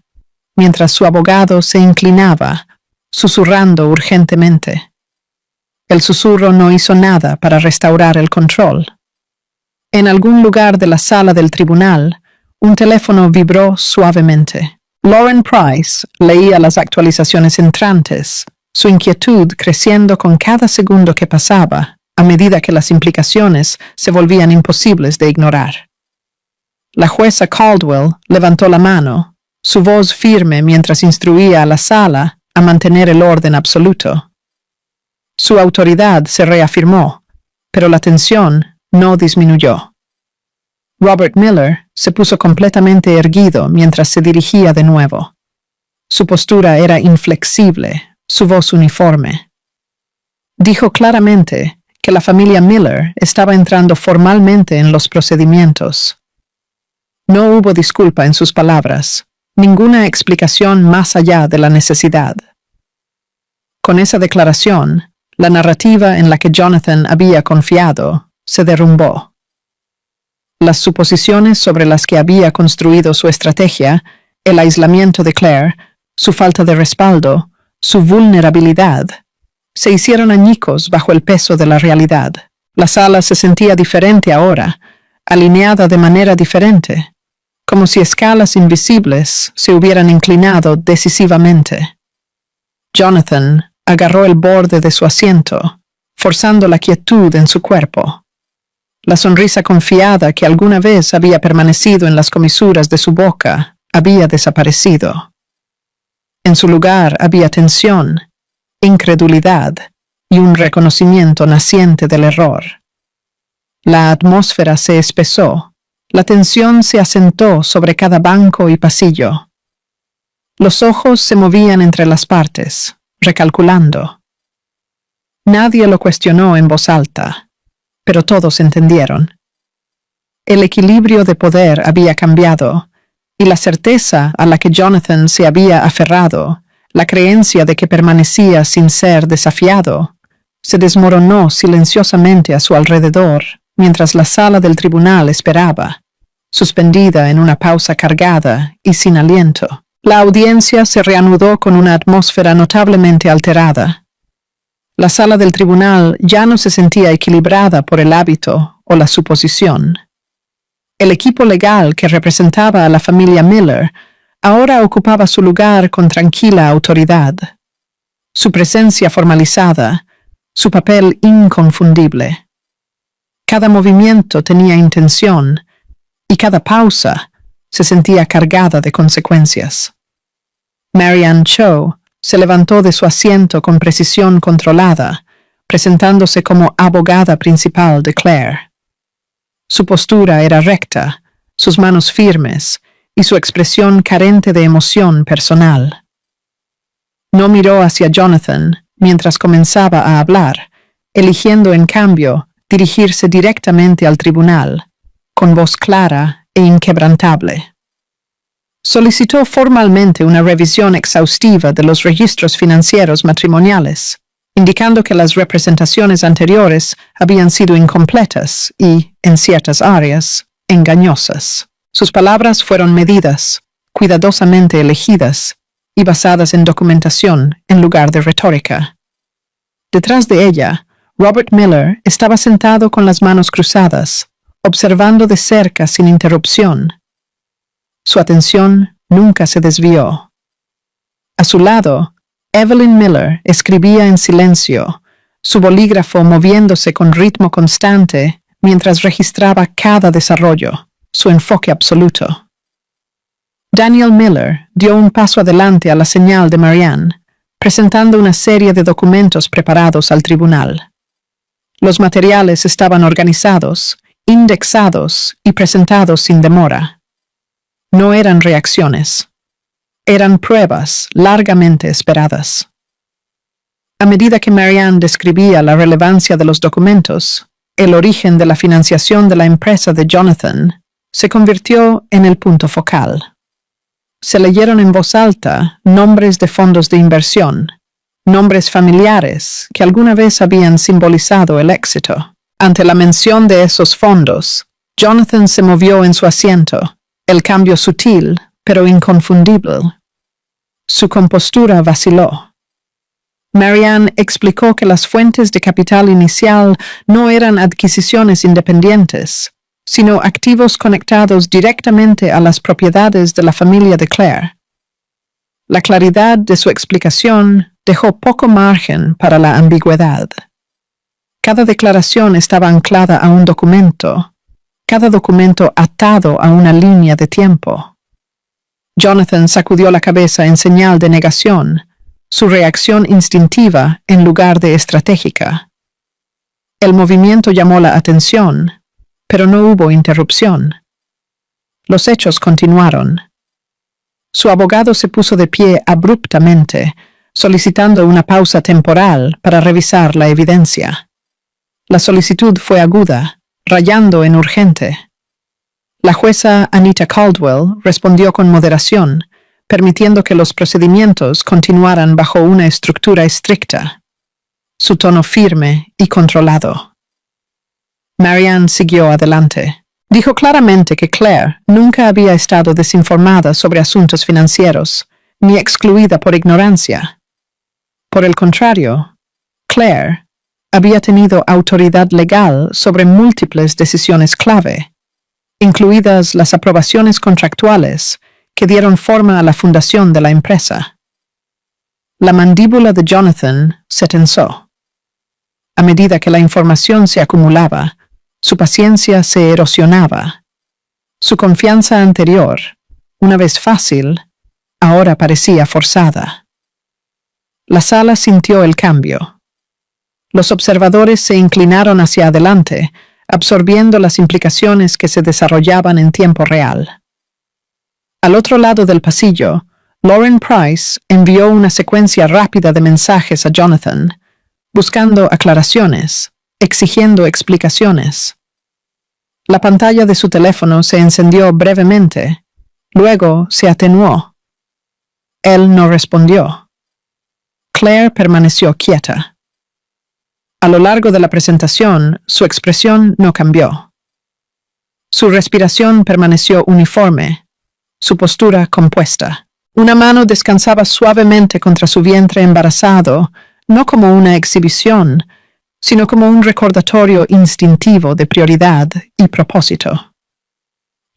mientras su abogado se inclinaba, susurrando urgentemente. El susurro no hizo nada para restaurar el control. En algún lugar de la sala del tribunal, un teléfono vibró suavemente. Lauren Price leía las actualizaciones entrantes, su inquietud creciendo con cada segundo que pasaba, a medida que las implicaciones se volvían imposibles de ignorar. La jueza Caldwell levantó la mano, su voz firme mientras instruía a la sala a mantener el orden absoluto. Su autoridad se reafirmó, pero la tensión no disminuyó. Robert Miller se puso completamente erguido mientras se dirigía de nuevo. Su postura era inflexible, su voz uniforme. Dijo claramente que la familia Miller estaba entrando formalmente en los procedimientos. No hubo disculpa en sus palabras, ninguna explicación más allá de la necesidad. Con esa declaración, la narrativa en la que Jonathan había confiado se derrumbó. Las suposiciones sobre las que había construido su estrategia, el aislamiento de Claire, su falta de respaldo, su vulnerabilidad, se hicieron añicos bajo el peso de la realidad. La sala se sentía diferente ahora, alineada de manera diferente, como si escalas invisibles se hubieran inclinado decisivamente. Jonathan agarró el borde de su asiento, forzando la quietud en su cuerpo. La sonrisa confiada que alguna vez había permanecido en las comisuras de su boca había desaparecido. En su lugar había tensión, incredulidad y un reconocimiento naciente del error. La atmósfera se espesó, la tensión se asentó sobre cada banco y pasillo. Los ojos se movían entre las partes, recalculando. Nadie lo cuestionó en voz alta, pero todos entendieron. El equilibrio de poder había cambiado, y la certeza a la que Jonathan se había aferrado, la creencia de que permanecía sin ser desafiado, se desmoronó silenciosamente a su alrededor mientras la sala del tribunal esperaba, suspendida en una pausa cargada y sin aliento. La audiencia se reanudó con una atmósfera notablemente alterada. La sala del tribunal ya no se sentía equilibrada por el hábito o la suposición. El equipo legal que representaba a la familia Miller ahora ocupaba su lugar con tranquila autoridad. Su presencia formalizada, su papel inconfundible. Cada movimiento tenía intención y cada pausa se sentía cargada de consecuencias. Marianne Cho se levantó de su asiento con precisión controlada, presentándose como abogada principal de Claire. Su postura era recta, sus manos firmes y su expresión carente de emoción personal. No miró hacia Jonathan mientras comenzaba a hablar, eligiendo en cambio dirigirse directamente al tribunal, con voz clara e inquebrantable. Solicitó formalmente una revisión exhaustiva de los registros financieros matrimoniales, indicando que las representaciones anteriores habían sido incompletas y, en ciertas áreas, engañosas. Sus palabras fueron medidas, cuidadosamente elegidas y basadas en documentación en lugar de retórica. Detrás de ella, Robert Miller estaba sentado con las manos cruzadas, observando de cerca sin interrupción. Su atención nunca se desvió. A su lado, Evelyn Miller escribía en silencio, su bolígrafo moviéndose con ritmo constante mientras registraba cada desarrollo, su enfoque absoluto. Daniel Miller dio un paso adelante a la señal de Marianne, presentando una serie de documentos preparados al tribunal. Los materiales estaban organizados, indexados y presentados sin demora. No eran reacciones. Eran pruebas largamente esperadas. A medida que Marianne describía la relevancia de los documentos, el origen de la financiación de la empresa de Jonathan se convirtió en el punto focal. Se leyeron en voz alta nombres de fondos de inversión, nombres familiares que alguna vez habían simbolizado el éxito. Ante la mención de esos fondos, Jonathan se movió en su asiento, el cambio sutil, pero inconfundible. Su compostura vaciló. Marianne explicó que las fuentes de capital inicial no eran adquisiciones independientes, sino activos conectados directamente a las propiedades de la familia de Claire. La claridad de su explicación dejó poco margen para la ambigüedad. Cada declaración estaba anclada a un documento, cada documento atado a una línea de tiempo. Jonathan sacudió la cabeza en señal de negación, su reacción instintiva en lugar de estratégica. El movimiento llamó la atención, pero no hubo interrupción. Los hechos continuaron. Su abogado se puso de pie abruptamente, solicitando una pausa temporal para revisar la evidencia. La solicitud fue aguda, rayando en urgente. La jueza Anita Caldwell respondió con moderación, permitiendo que los procedimientos continuaran bajo una estructura estricta. Su tono firme y controlado. Marianne siguió adelante. Dijo claramente que Claire nunca había estado desinformada sobre asuntos financieros, ni excluida por ignorancia. Por el contrario, Claire había tenido autoridad legal sobre múltiples decisiones clave, incluidas las aprobaciones contractuales que dieron forma a la fundación de la empresa. La mandíbula de Jonathan se tensó. A medida que la información se acumulaba, su paciencia se erosionaba. Su confianza anterior, una vez fácil, ahora parecía forzada. La sala sintió el cambio. Los observadores se inclinaron hacia adelante, absorbiendo las implicaciones que se desarrollaban en tiempo real. Al otro lado del pasillo, Lauren Price envió una secuencia rápida de mensajes a Jonathan, buscando aclaraciones, exigiendo explicaciones. La pantalla de su teléfono se encendió brevemente, luego se atenuó. Él no respondió. Claire permaneció quieta. A lo largo de la presentación, su expresión no cambió. Su respiración permaneció uniforme, su postura compuesta. Una mano descansaba suavemente contra su vientre embarazado, no como una exhibición, sino como un recordatorio instintivo de prioridad y propósito.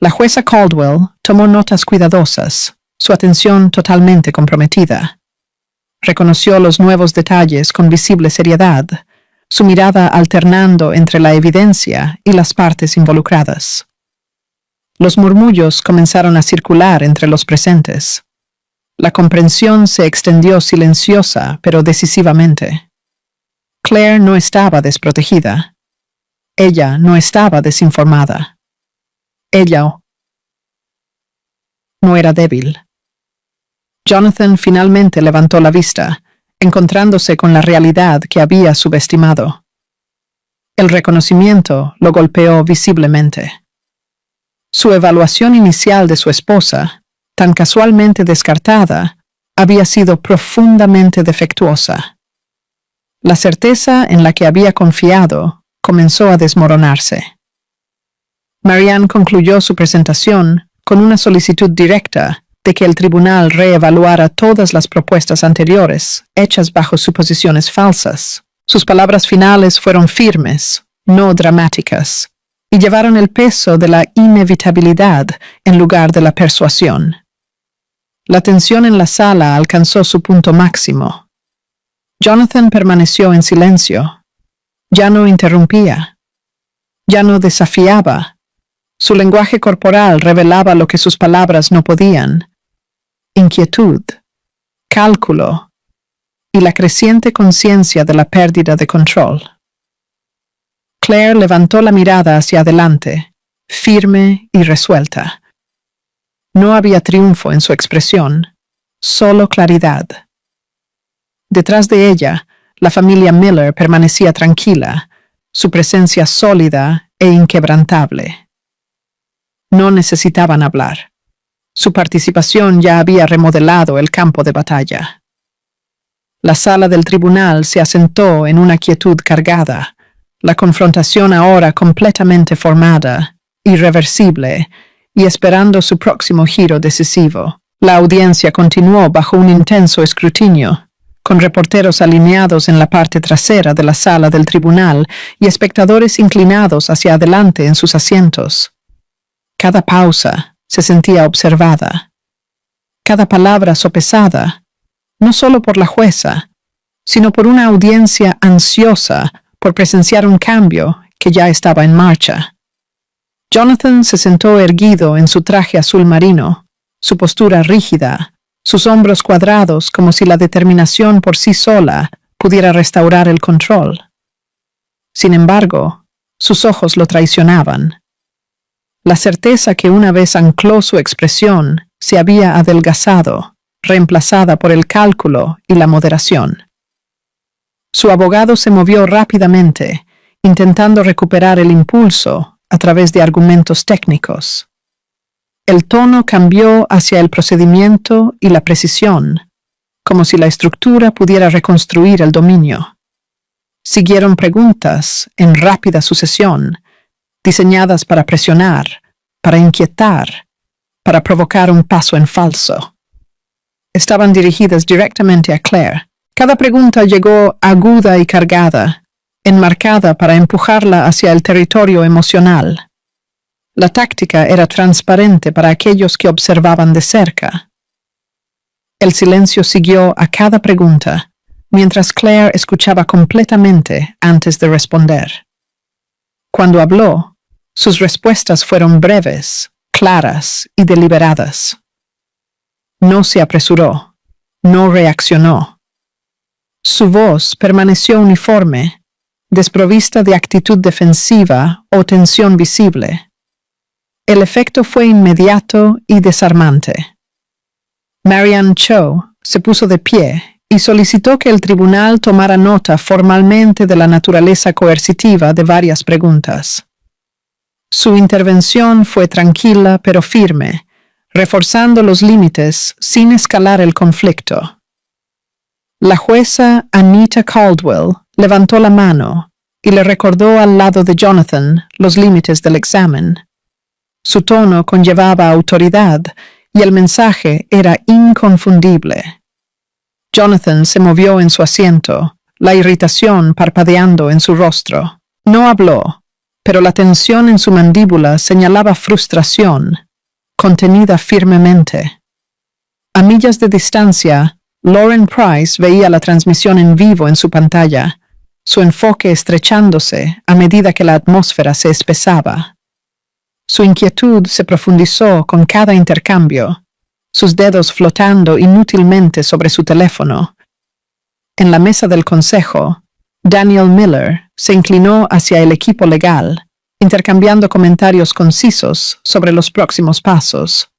La jueza Caldwell tomó notas cuidadosas, su atención totalmente comprometida. Reconoció los nuevos detalles con visible seriedad, su mirada alternando entre la evidencia y las partes involucradas. Los murmullos comenzaron a circular entre los presentes. La comprensión se extendió silenciosa pero decisivamente. Claire no estaba desprotegida. Ella no estaba desinformada. Ella no era débil. Jonathan finalmente levantó la vista, encontrándose con la realidad que había subestimado. El reconocimiento lo golpeó visiblemente. Su evaluación inicial de su esposa, tan casualmente descartada, había sido profundamente defectuosa. La certeza en la que había confiado comenzó a desmoronarse. Marianne concluyó su presentación con una solicitud directa de que el tribunal reevaluara todas las propuestas anteriores, hechas bajo suposiciones falsas. Sus palabras finales fueron firmes, no dramáticas, y llevaron el peso de la inevitabilidad en lugar de la persuasión. La tensión en la sala alcanzó su punto máximo. Jonathan permaneció en silencio. Ya no interrumpía. Ya no desafiaba. Su lenguaje corporal revelaba lo que sus palabras no podían: inquietud, cálculo y la creciente conciencia de la pérdida de control. Claire levantó la mirada hacia adelante, firme y resuelta. No había triunfo en su expresión, solo claridad. Detrás de ella, la familia Miller permanecía tranquila, su presencia sólida e inquebrantable. No necesitaban hablar. Su participación ya había remodelado el campo de batalla. La sala del tribunal se asentó en una quietud cargada, la confrontación ahora completamente formada, irreversible, y esperando su próximo giro decisivo. La audiencia continuó bajo un intenso escrutinio, con reporteros alineados en la parte trasera de la sala del tribunal y espectadores inclinados hacia adelante en sus asientos. Cada pausa se sentía observada. Cada palabra sopesada, no solo por la jueza, sino por una audiencia ansiosa por presenciar un cambio que ya estaba en marcha. Jonathan se sentó erguido en su traje azul marino, su postura rígida, sus hombros cuadrados como si la determinación por sí sola pudiera restaurar el control. Sin embargo, sus ojos lo traicionaban. La certeza que una vez ancló su expresión se había adelgazado, reemplazada por el cálculo y la moderación. Su abogado se movió rápidamente, intentando recuperar el impulso a través de argumentos técnicos. El tono cambió hacia el procedimiento y la precisión, como si la estructura pudiera reconstruir el dominio. Siguieron preguntas en rápida sucesión, diseñadas para presionar, para inquietar, para provocar un paso en falso. Estaban dirigidas directamente a Claire. Cada pregunta llegó aguda y cargada, enmarcada para empujarla hacia el territorio emocional. La táctica era transparente para aquellos que observaban de cerca. El silencio siguió a cada pregunta, mientras Claire escuchaba completamente antes de responder. Cuando habló, sus respuestas fueron breves, claras y deliberadas. No se apresuró, no reaccionó. Su voz permaneció uniforme, desprovista de actitud defensiva o tensión visible. El efecto fue inmediato y desarmante. Marianne Cho se puso de pie y solicitó que el tribunal tomara nota formalmente de la naturaleza coercitiva de varias preguntas. Su intervención fue tranquila pero firme, reforzando los límites sin escalar el conflicto. La jueza Anita Caldwell levantó la mano y le recordó al lado de Jonathan los límites del examen. Su tono conllevaba autoridad y el mensaje era inconfundible. Jonathan se movió en su asiento, la irritación parpadeando en su rostro. No habló, pero la tensión en su mandíbula señalaba frustración, contenida firmemente. A millas de distancia, Lauren Price veía la transmisión en vivo en su pantalla, su enfoque estrechándose a medida que la atmósfera se espesaba. Su inquietud se profundizó con cada intercambio, sus dedos flotando inútilmente sobre su teléfono. En la mesa del consejo, Daniel Miller se inclinó hacia el equipo legal, intercambiando comentarios concisos sobre los próximos pasos.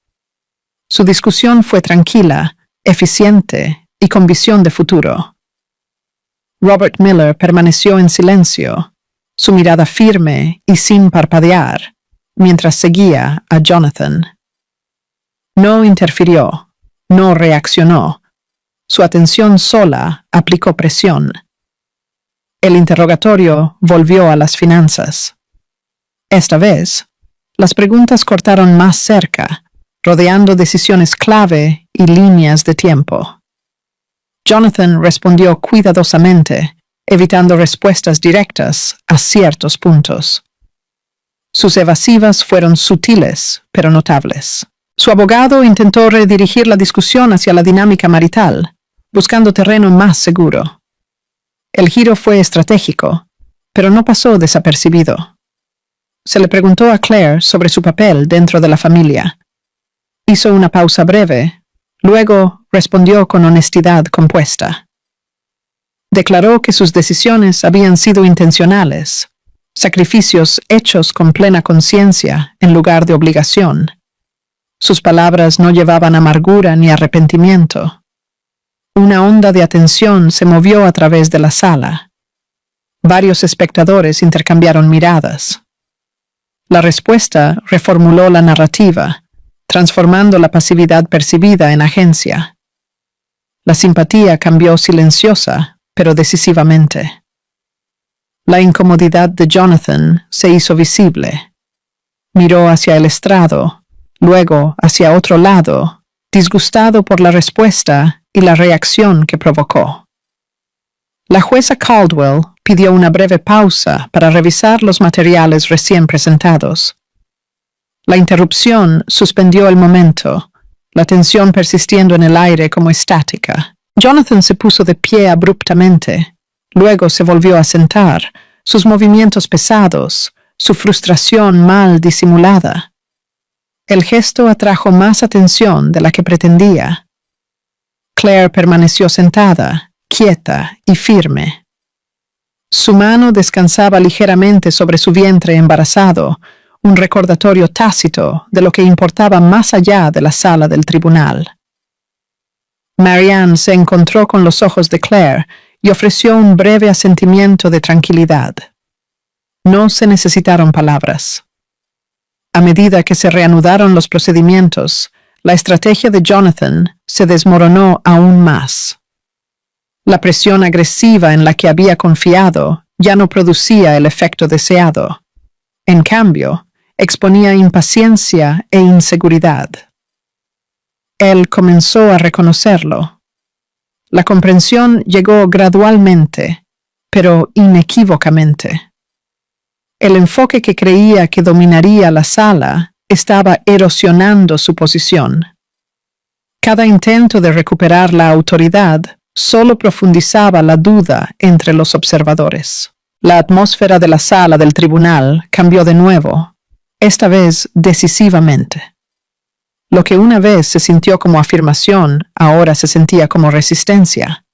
Su discusión fue tranquila, eficiente y con visión de futuro. Robert Miller permaneció en silencio, su mirada firme y sin parpadear, mientras seguía a Jonathan. No interfirió, no reaccionó. Su atención sola aplicó presión. El interrogatorio volvió a las finanzas. Esta vez, las preguntas cortaron más cerca, rodeando decisiones clave y líneas de tiempo. Jonathan respondió cuidadosamente, evitando respuestas directas a ciertos puntos. Sus evasivas fueron sutiles, pero notables. Su abogado intentó redirigir la discusión hacia la dinámica marital, buscando terreno más seguro. El giro fue estratégico, pero no pasó desapercibido. Se le preguntó a Claire sobre su papel dentro de la familia. Hizo una pausa breve, luego respondió con honestidad compuesta. Declaró que sus decisiones habían sido intencionales, sacrificios hechos con plena conciencia en lugar de obligación. Sus palabras no llevaban amargura ni arrepentimiento. Una onda de atención se movió a través de la sala. Varios espectadores intercambiaron miradas. La respuesta reformuló la narrativa, transformando la pasividad percibida en agencia. La simpatía cambió silenciosa, pero decisivamente. La incomodidad de Jonathan se hizo visible. Miró hacia el estrado, luego hacia otro lado, disgustado por la respuesta y la reacción que provocó. La jueza Caldwell pidió una breve pausa para revisar los materiales recién presentados. La interrupción suspendió el momento, la tensión persistiendo en el aire como estática. Jonathan se puso de pie abruptamente, luego se volvió a sentar, sus movimientos pesados, su frustración mal disimulada. El gesto atrajo más atención de la que pretendía. Claire permaneció sentada, quieta y firme. Su mano descansaba ligeramente sobre su vientre embarazado, un recordatorio tácito de lo que importaba más allá de la sala del tribunal. Marianne se encontró con los ojos de Claire y ofreció un breve asentimiento de tranquilidad. No se necesitaron palabras. A medida que se reanudaron los procedimientos, la estrategia de Jonathan se desmoronó aún más. La presión agresiva en la que había confiado ya no producía el efecto deseado. En cambio, exponía impaciencia e inseguridad. Él comenzó a reconocerlo. La comprensión llegó gradualmente, pero inequívocamente. El enfoque que creía que dominaría la sala estaba erosionando su posición. Cada intento de recuperar la autoridad solo profundizaba la duda entre los observadores. La atmósfera de la sala del tribunal cambió de nuevo, esta vez decisivamente. Lo que una vez se sintió como afirmación, ahora se sentía como resistencia.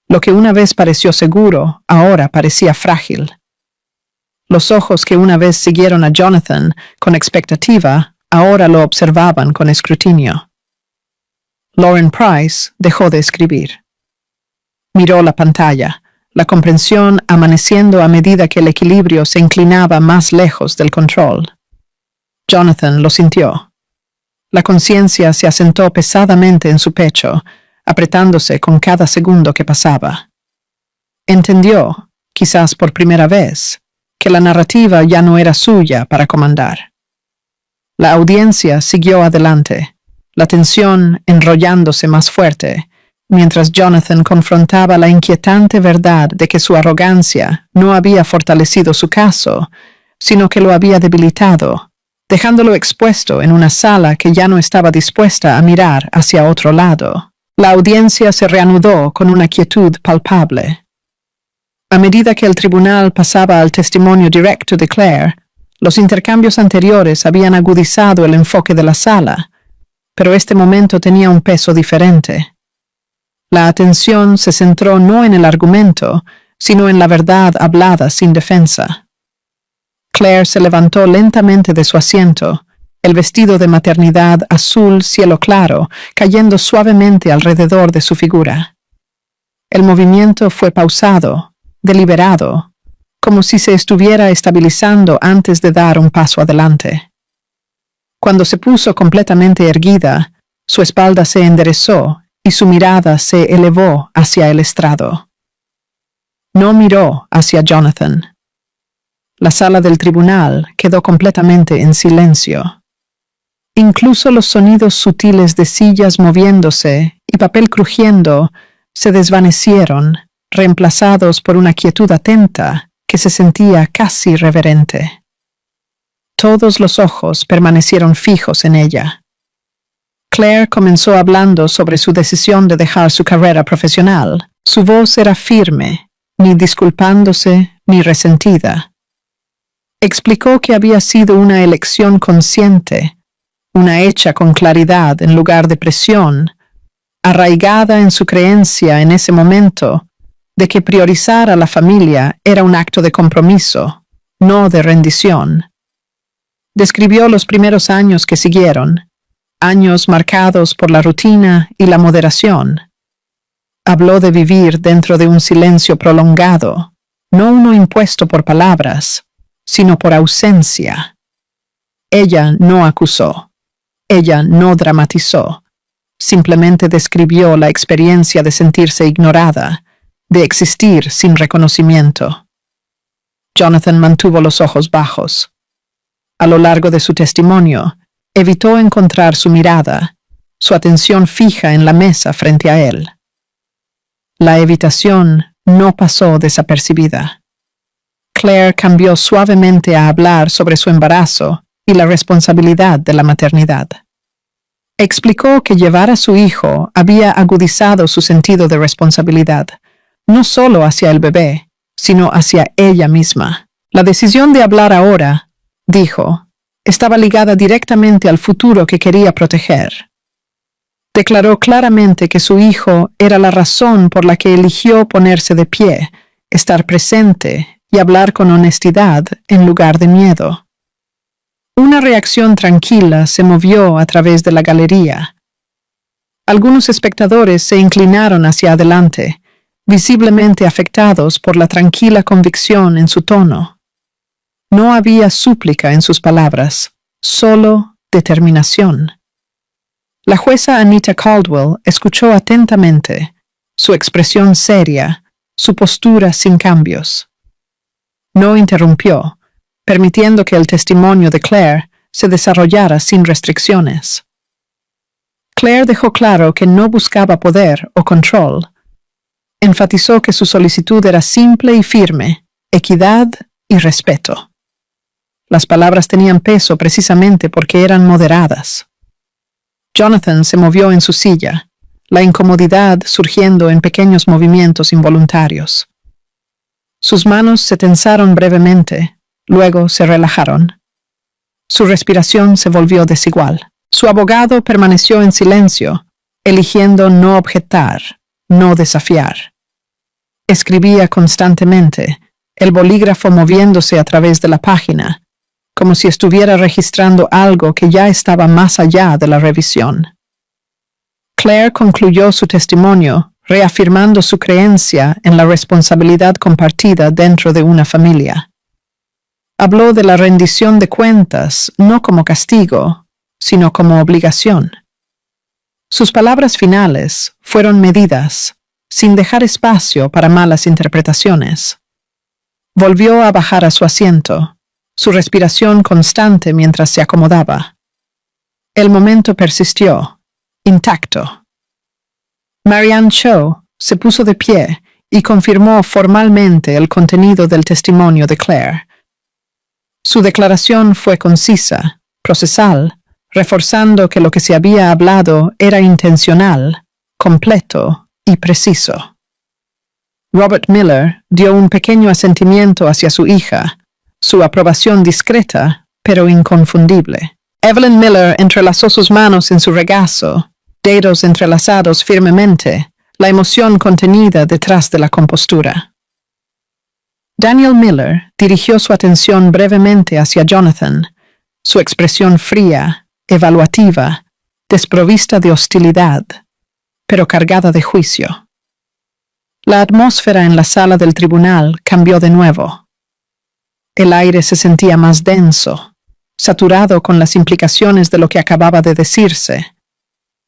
Lo que una vez pareció seguro, ahora parecía frágil. Los ojos que una vez siguieron a Jonathan con expectativa, ahora lo observaban con escrutinio. Lauren Price dejó de escribir. Miró la pantalla, la comprensión amaneciendo a medida que el equilibrio se inclinaba más lejos del control. Jonathan lo sintió. La conciencia se asentó pesadamente en su pecho, apretándose con cada segundo que pasaba. Entendió, quizás por primera vez, que la narrativa ya no era suya para comandar. La audiencia siguió adelante, la tensión enrollándose más fuerte, mientras Jonathan confrontaba la inquietante verdad de que su arrogancia no había fortalecido su caso, sino que lo había debilitado, dejándolo expuesto en una sala que ya no estaba dispuesta a mirar hacia otro lado. La audiencia se reanudó con una quietud palpable. A medida que el tribunal pasaba al testimonio directo de Claire, los intercambios anteriores habían agudizado el enfoque de la sala, pero este momento tenía un peso diferente. La atención se centró no en el argumento, sino en la verdad hablada sin defensa. Claire se levantó lentamente de su asiento, el vestido de maternidad azul cielo claro cayendo suavemente alrededor de su figura. El movimiento fue pausado, deliberado, como si se estuviera estabilizando antes de dar un paso adelante. Cuando se puso completamente erguida, su espalda se enderezó y su mirada se elevó hacia el estrado. No miró hacia Jonathan. La sala del tribunal quedó completamente en silencio. Incluso los sonidos sutiles de sillas moviéndose y papel crujiendo se desvanecieron, reemplazados por una quietud atenta que se sentía casi reverente. Todos los ojos permanecieron fijos en ella. Claire comenzó hablando sobre su decisión de dejar su carrera profesional. Su voz era firme, ni disculpándose ni resentida. Explicó que había sido una elección consciente, una hecha con claridad en lugar de presión, arraigada en su creencia en ese momento de que priorizar a la familia era un acto de compromiso, no de rendición. Describió los primeros años que siguieron, años marcados por la rutina y la moderación. Habló de vivir dentro de un silencio prolongado, no uno impuesto por palabras, sino por ausencia. Ella no acusó, ella no dramatizó, simplemente describió la experiencia de sentirse ignorada, de existir sin reconocimiento. Jonathan mantuvo los ojos bajos. A lo largo de su testimonio, evitó encontrar su mirada, su atención fija en la mesa frente a él. La evitación no pasó desapercibida. Claire cambió suavemente a hablar sobre su embarazo y la responsabilidad de la maternidad. Explicó que llevar a su hijo había agudizado su sentido de responsabilidad, no solo hacia el bebé, sino hacia ella misma. La decisión de hablar ahora, dijo, estaba ligada directamente al futuro que quería proteger. Declaró claramente que su hijo era la razón por la que eligió ponerse de pie, estar presente y hablar con honestidad en lugar de miedo. Una reacción tranquila se movió a través de la galería. Algunos espectadores se inclinaron hacia adelante, visiblemente afectados por la tranquila convicción en su tono. No había súplica en sus palabras, solo determinación. La jueza Anita Caldwell escuchó atentamente, su expresión seria, su postura sin cambios. No interrumpió, permitiendo que el testimonio de Claire se desarrollara sin restricciones. Claire dejó claro que no buscaba poder o control. Enfatizó que su solicitud era simple y firme, equidad y respeto. Las palabras tenían peso precisamente porque eran moderadas. Jonathan se movió en su silla, la incomodidad surgiendo en pequeños movimientos involuntarios. Sus manos se tensaron brevemente, luego se relajaron. Su respiración se volvió desigual. Su abogado permaneció en silencio, eligiendo no objetar, no desafiar. Escribía constantemente, el bolígrafo moviéndose a través de la página, como si estuviera registrando algo que ya estaba más allá de la revisión. Claire concluyó su testimonio, reafirmando su creencia en la responsabilidad compartida dentro de una familia. Habló de la rendición de cuentas no como castigo, sino como obligación. Sus palabras finales fueron medidas, sin dejar espacio para malas interpretaciones. Volvió a bajar a su asiento, su respiración constante mientras se acomodaba. El momento persistió, intacto. Marianne Cho se puso de pie y confirmó formalmente el contenido del testimonio de Claire. Su declaración fue concisa, procesal, reforzando que lo que se había hablado era intencional, completo y preciso. Robert Miller dio un pequeño asentimiento hacia su hija, su aprobación discreta, pero inconfundible. Evelyn Miller entrelazó sus manos en su regazo, dedos entrelazados firmemente, la emoción contenida detrás de la compostura. Daniel Miller dirigió su atención brevemente hacia Jonathan, su expresión fría, evaluativa, desprovista de hostilidad, pero cargada de juicio. La atmósfera en la sala del tribunal cambió de nuevo. El aire se sentía más denso, saturado con las implicaciones de lo que acababa de decirse.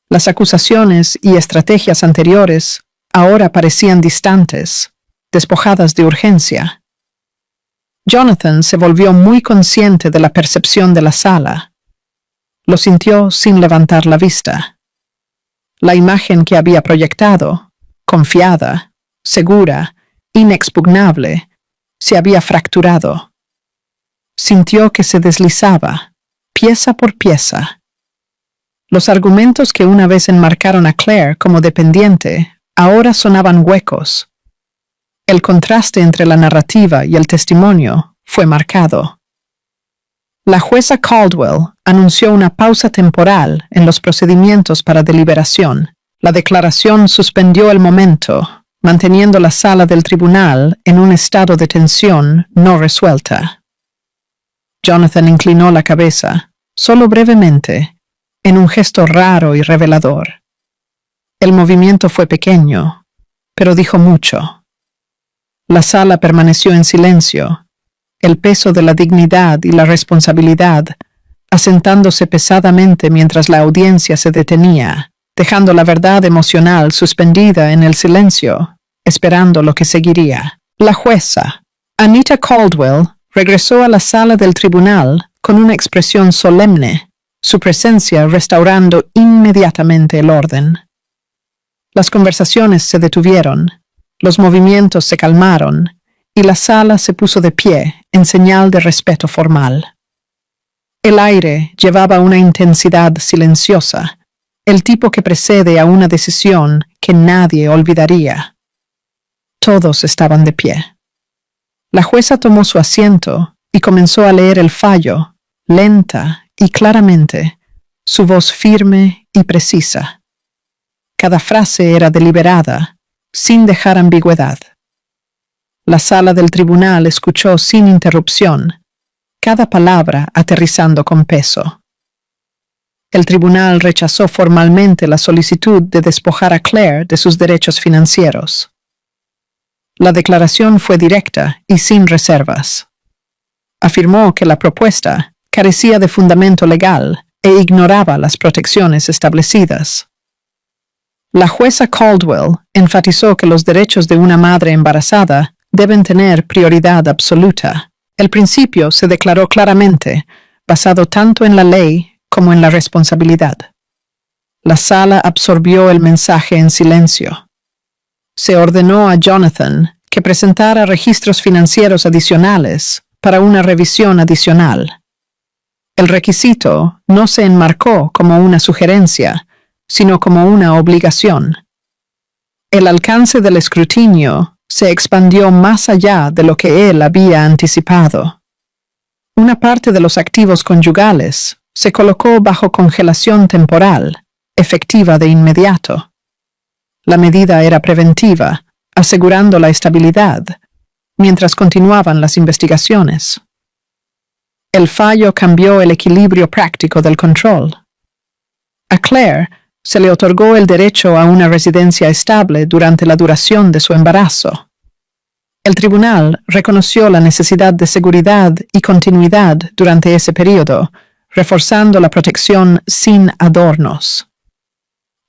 Las acusaciones y estrategias anteriores ahora parecían distantes, despojadas de urgencia. Jonathan se volvió muy consciente de la percepción de la sala. Lo sintió sin levantar la vista. La imagen que había proyectado, confiada, segura, inexpugnable, se había fracturado. Sintió que se deslizaba, pieza por pieza. Los argumentos que una vez enmarcaron a Claire como dependiente ahora sonaban huecos. El contraste entre la narrativa y el testimonio fue marcado. La jueza Caldwell anunció una pausa temporal en los procedimientos para deliberación. La declaración suspendió el momento, manteniendo la sala del tribunal en un estado de tensión no resuelta. Jonathan inclinó la cabeza, solo brevemente, en un gesto raro y revelador. El movimiento fue pequeño, pero dijo mucho. La sala permaneció en silencio, el peso de la dignidad y la responsabilidad asentándose pesadamente mientras la audiencia se detenía, dejando la verdad emocional suspendida en el silencio, esperando lo que seguiría. La jueza, Anita Caldwell, regresó a la sala del tribunal con una expresión solemne, su presencia restaurando inmediatamente el orden. Las conversaciones se detuvieron, los movimientos se calmaron, y la sala se puso de pie en señal de respeto formal. El aire llevaba una intensidad silenciosa, el tipo que precede a una decisión que nadie olvidaría. Todos estaban de pie. La jueza tomó su asiento y comenzó a leer el fallo, lenta y claramente, su voz firme y precisa. Cada frase era deliberada, sin dejar ambigüedad. La sala del tribunal escuchó sin interrupción, cada palabra aterrizando con peso. El tribunal rechazó formalmente la solicitud de despojar a Claire de sus derechos financieros. La declaración fue directa y sin reservas. Afirmó que la propuesta carecía de fundamento legal e ignoraba las protecciones establecidas. La jueza Caldwell enfatizó que los derechos de una madre embarazada deben tener prioridad absoluta. El principio se declaró claramente, basado tanto en la ley como en la responsabilidad. La sala absorbió el mensaje en silencio. Se ordenó a Jonathan que presentara registros financieros adicionales para una revisión adicional. El requisito no se enmarcó como una sugerencia, sino como una obligación. El alcance del escrutinio se expandió más allá de lo que él había anticipado. Una parte de los activos conyugales se colocó bajo congelación temporal, efectiva de inmediato. La medida era preventiva, asegurando la estabilidad, mientras continuaban las investigaciones. El fallo cambió el equilibrio práctico del control. A Claire se le otorgó el derecho a una residencia estable durante la duración de su embarazo. El tribunal reconoció la necesidad de seguridad y continuidad durante ese periodo, reforzando la protección sin adornos.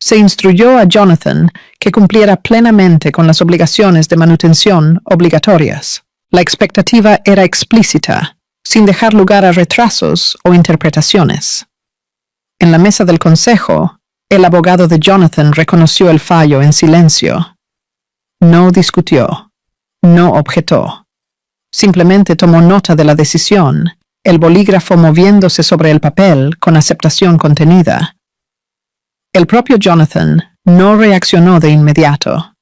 Se instruyó a Jonathan que cumpliera plenamente con las obligaciones de manutención obligatorias. La expectativa era explícita, sin dejar lugar a retrasos o interpretaciones. En la mesa del consejo, el abogado de Jonathan reconoció el fallo en silencio. No discutió, no objetó. Simplemente tomó nota de la decisión, el bolígrafo moviéndose sobre el papel con aceptación contenida. El propio Jonathan no reaccionó de inmediato.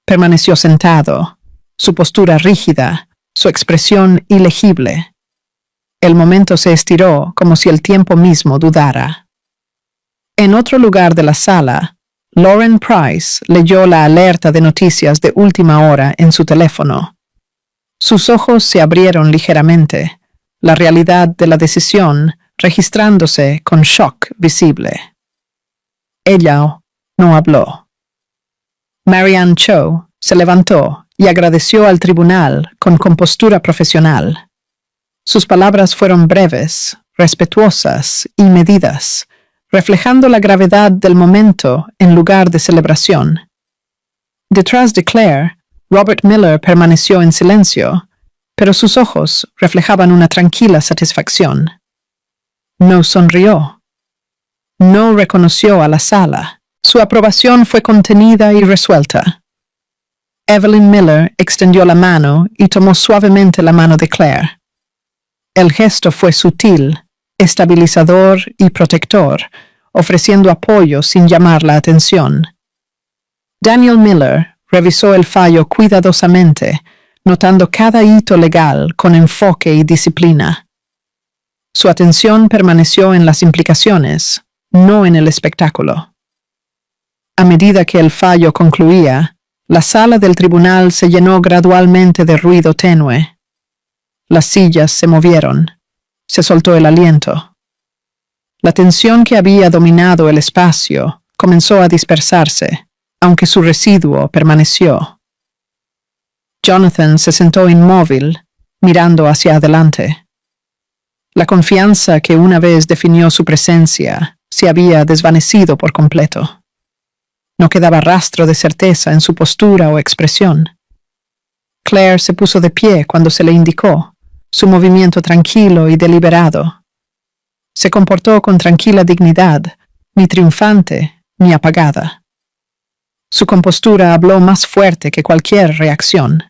Permaneció sentado, su postura rígida, su expresión ilegible. El momento se estiró como si el tiempo mismo dudara. En otro lugar de la sala, Lauren Price leyó la alerta de noticias de última hora en su teléfono. Sus ojos se abrieron ligeramente, la realidad de la decisión registrándose con shock visible. Ella no habló. Marianne Cho se levantó y agradeció al tribunal con compostura profesional. Sus palabras fueron breves, respetuosas y medidas, reflejando la gravedad del momento en lugar de celebración. Detrás de Claire, Robert Miller permaneció en silencio, pero sus ojos reflejaban una tranquila satisfacción. No sonrió. No reconoció a la sala. Su aprobación fue contenida y resuelta. Evelyn Miller extendió la mano y tomó suavemente la mano de Claire. El gesto fue sutil, estabilizador y protector, ofreciendo apoyo sin llamar la atención. Daniel Miller revisó el fallo cuidadosamente, notando cada hito legal con enfoque y disciplina. Su atención permaneció en las implicaciones, no en el espectáculo. A medida que el fallo concluía, la sala del tribunal se llenó gradualmente de ruido tenue. Las sillas se movieron. Se soltó el aliento. La tensión que había dominado el espacio comenzó a dispersarse, aunque su residuo permaneció. Jonathan se sentó inmóvil, mirando hacia adelante. La confianza que una vez definió su presencia se había desvanecido por completo. No quedaba rastro de certeza en su postura o expresión. Claire se puso de pie cuando se le indicó, su movimiento tranquilo y deliberado. Se comportó con tranquila dignidad, ni triunfante ni apagada. Su compostura habló más fuerte que cualquier reacción.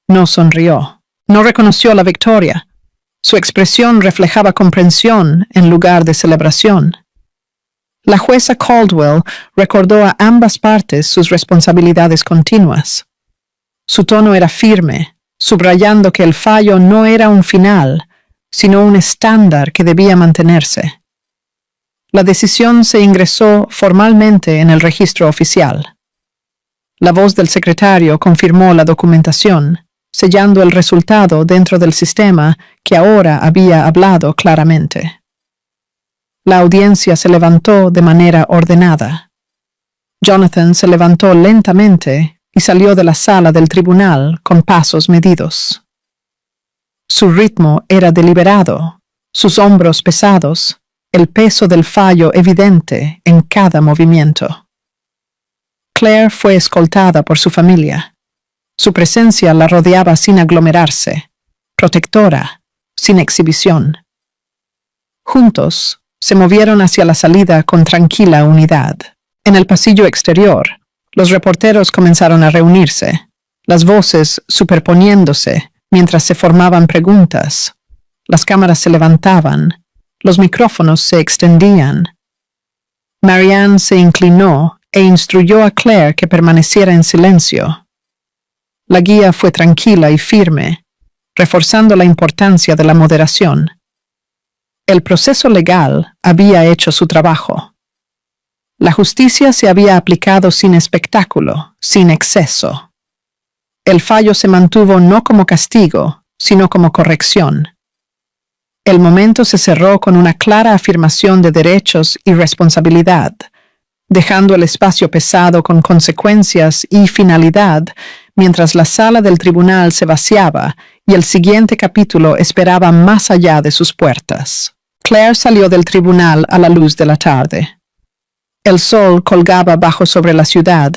No sonrió, no reconoció la victoria. Su expresión reflejaba comprensión en lugar de celebración. La jueza Caldwell recordó a ambas partes sus responsabilidades continuas. Su tono era firme, subrayando que el fallo no era un final, sino un estándar que debía mantenerse. La decisión se ingresó formalmente en el registro oficial. La voz del secretario confirmó la documentación, sellando el resultado dentro del sistema que ahora había hablado claramente. La audiencia se levantó de manera ordenada. Jonathan se levantó lentamente y salió de la sala del tribunal con pasos medidos. Su ritmo era deliberado, sus hombros pesados, el peso del fallo evidente en cada movimiento. Claire fue escoltada por su familia. Su presencia la rodeaba sin aglomerarse, protectora, sin exhibición. Juntos, se movieron hacia la salida con tranquila unidad. En el pasillo exterior, los reporteros comenzaron a reunirse, las voces superponiéndose mientras se formaban preguntas. Las cámaras se levantaban, los micrófonos se extendían. Marianne se inclinó e instruyó a Claire que permaneciera en silencio. La guía fue tranquila y firme, reforzando la importancia de la moderación. El proceso legal había hecho su trabajo. La justicia se había aplicado sin espectáculo, sin exceso. El fallo se mantuvo no como castigo, sino como corrección. El momento se cerró con una clara afirmación de derechos y responsabilidad, dejando el espacio pesado con consecuencias y finalidad, mientras la sala del tribunal se vaciaba y el siguiente capítulo esperaba más allá de sus puertas. Claire salió del tribunal a la luz de la tarde. El sol colgaba bajo sobre la ciudad,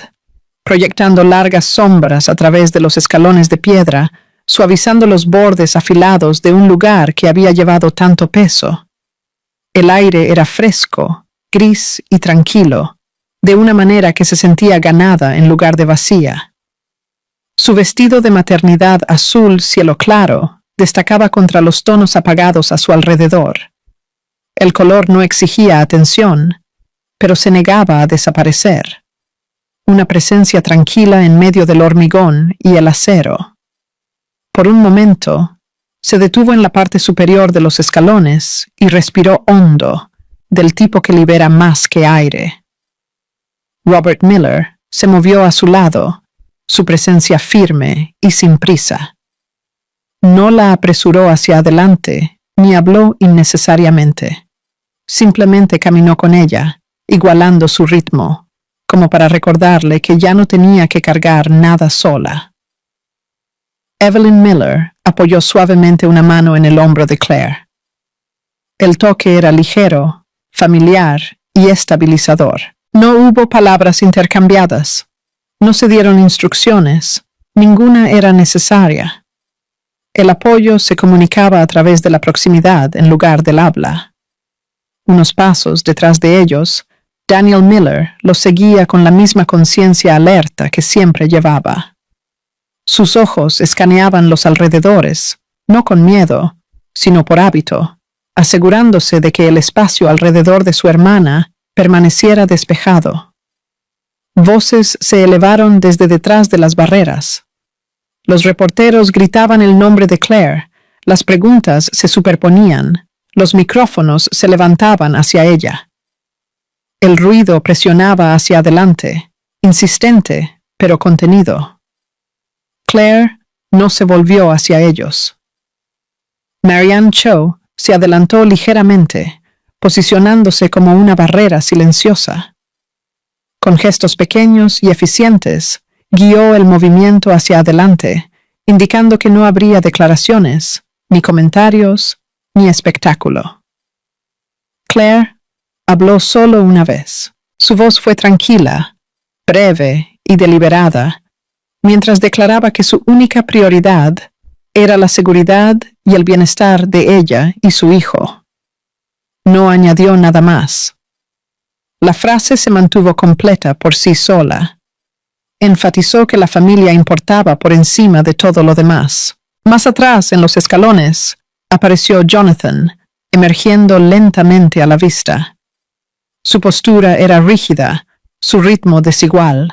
proyectando largas sombras a través de los escalones de piedra, suavizando los bordes afilados de un lugar que había llevado tanto peso. El aire era fresco, gris y tranquilo, de una manera que se sentía ganada en lugar de vacía. Su vestido de maternidad azul cielo claro destacaba contra los tonos apagados a su alrededor. El color no exigía atención, pero se negaba a desaparecer. Una presencia tranquila en medio del hormigón y el acero. Por un momento, se detuvo en la parte superior de los escalones y respiró hondo, del tipo que libera más que aire. Robert Miller se movió a su lado, su presencia firme y sin prisa. No la apresuró hacia adelante, ni habló innecesariamente. Simplemente caminó con ella, igualando su ritmo, como para recordarle que ya no tenía que cargar nada sola. Evelyn Miller apoyó suavemente una mano en el hombro de Claire. El toque era ligero, familiar y estabilizador. No hubo palabras intercambiadas. No se dieron instrucciones. Ninguna era necesaria. El apoyo se comunicaba a través de la proximidad en lugar del habla. Unos pasos detrás de ellos, Daniel Miller los seguía con la misma conciencia alerta que siempre llevaba. Sus ojos escaneaban los alrededores, no con miedo, sino por hábito, asegurándose de que el espacio alrededor de su hermana permaneciera despejado. Voces se elevaron desde detrás de las barreras. Los reporteros gritaban el nombre de Claire, las preguntas se superponían, los micrófonos se levantaban hacia ella. El ruido presionaba hacia adelante, insistente, pero contenido. Claire no se volvió hacia ellos. Marianne Cho se adelantó ligeramente, posicionándose como una barrera silenciosa. Con gestos pequeños y eficientes, guió el movimiento hacia adelante, indicando que no habría declaraciones, ni comentarios, ni espectáculo. Claire habló solo una vez. Su voz fue tranquila, breve y deliberada, mientras declaraba que su única prioridad era la seguridad y el bienestar de ella y su hijo. No añadió nada más. La frase se mantuvo completa por sí sola. Enfatizó que la familia importaba por encima de todo lo demás. Más atrás, en los escalones, apareció Jonathan, emergiendo lentamente a la vista. Su postura era rígida, su ritmo desigual,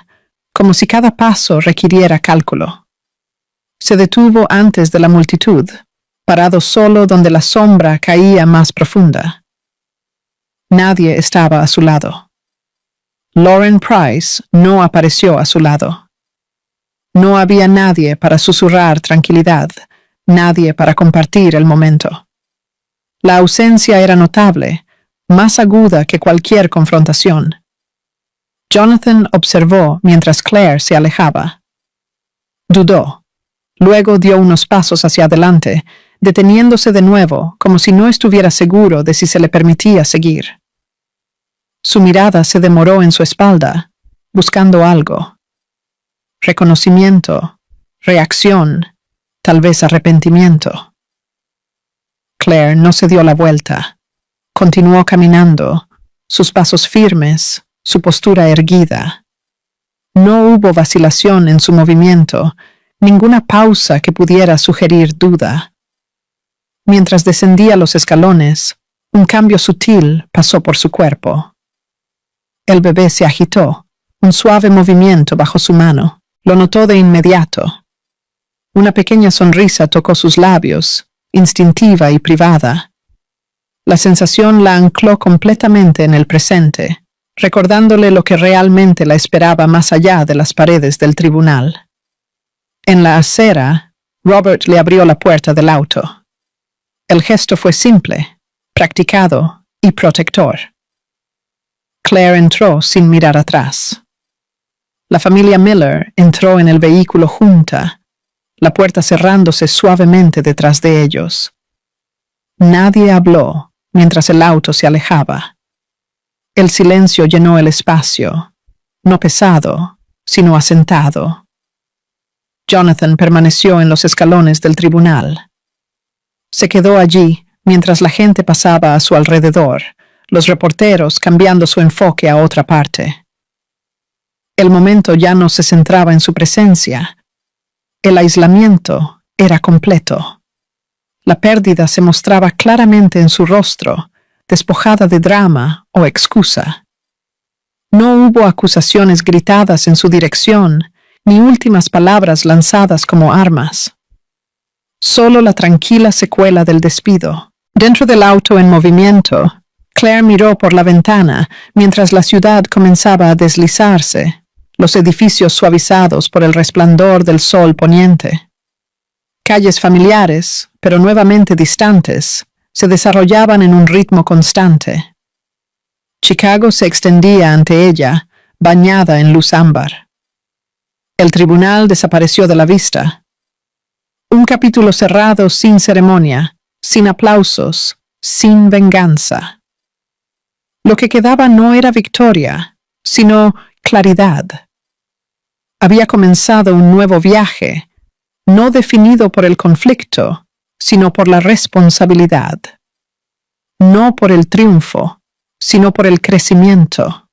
como si cada paso requiriera cálculo. Se detuvo antes de la multitud, parado solo donde la sombra caía más profunda. Nadie estaba a su lado. Lauren Price no apareció a su lado. No había nadie para susurrar tranquilidad, nadie para compartir el momento. La ausencia era notable, más aguda que cualquier confrontación. Jonathan observó mientras Claire se alejaba. Dudó. Luego dio unos pasos hacia adelante, deteniéndose de nuevo, como si no estuviera seguro de si se le permitía seguir. Su mirada se demoró en su espalda, buscando algo. Reconocimiento, reacción, tal vez arrepentimiento. Claire no se dio la vuelta. Continuó caminando, sus pasos firmes, su postura erguida. No hubo vacilación en su movimiento, ninguna pausa que pudiera sugerir duda. Mientras descendía los escalones, un cambio sutil pasó por su cuerpo. El bebé se agitó, un suave movimiento bajo su mano. Lo notó de inmediato. Una pequeña sonrisa tocó sus labios, instintiva y privada. La sensación la ancló completamente en el presente, recordándole lo que realmente la esperaba más allá de las paredes del tribunal. En la acera, Robert le abrió la puerta del auto. El gesto fue simple, practicado y protector. Claire entró sin mirar atrás. La familia Miller entró en el vehículo junta, la puerta cerrándose suavemente detrás de ellos. Nadie habló mientras el auto se alejaba. El silencio llenó el espacio, no pesado, sino asentado. Jonathan permaneció en los escalones del tribunal. Se quedó allí mientras la gente pasaba a su alrededor, los reporteros cambiando su enfoque a otra parte. El momento ya no se centraba en su presencia. El aislamiento era completo. La pérdida se mostraba claramente en su rostro, despojada de drama o excusa. No hubo acusaciones gritadas en su dirección, ni últimas palabras lanzadas como armas. Solo la tranquila secuela del despido. Dentro del auto en movimiento, Claire miró por la ventana mientras la ciudad comenzaba a deslizarse, los edificios suavizados por el resplandor del sol poniente. Calles familiares, pero nuevamente distantes, se desarrollaban en un ritmo constante. Chicago se extendía ante ella, bañada en luz ámbar. El tribunal desapareció de la vista. Un capítulo cerrado sin ceremonia, sin aplausos, sin venganza. Lo que quedaba no era victoria, sino claridad. Había comenzado un nuevo viaje, no definido por el conflicto, sino por la responsabilidad. No por el triunfo, sino por el crecimiento.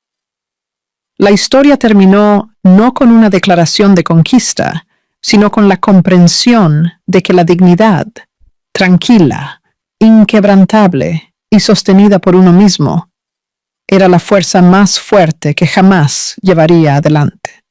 La historia terminó no con una declaración de conquista, sino con la comprensión de que la dignidad, tranquila, inquebrantable y sostenida por uno mismo, era la fuerza más fuerte que jamás llevaría adelante.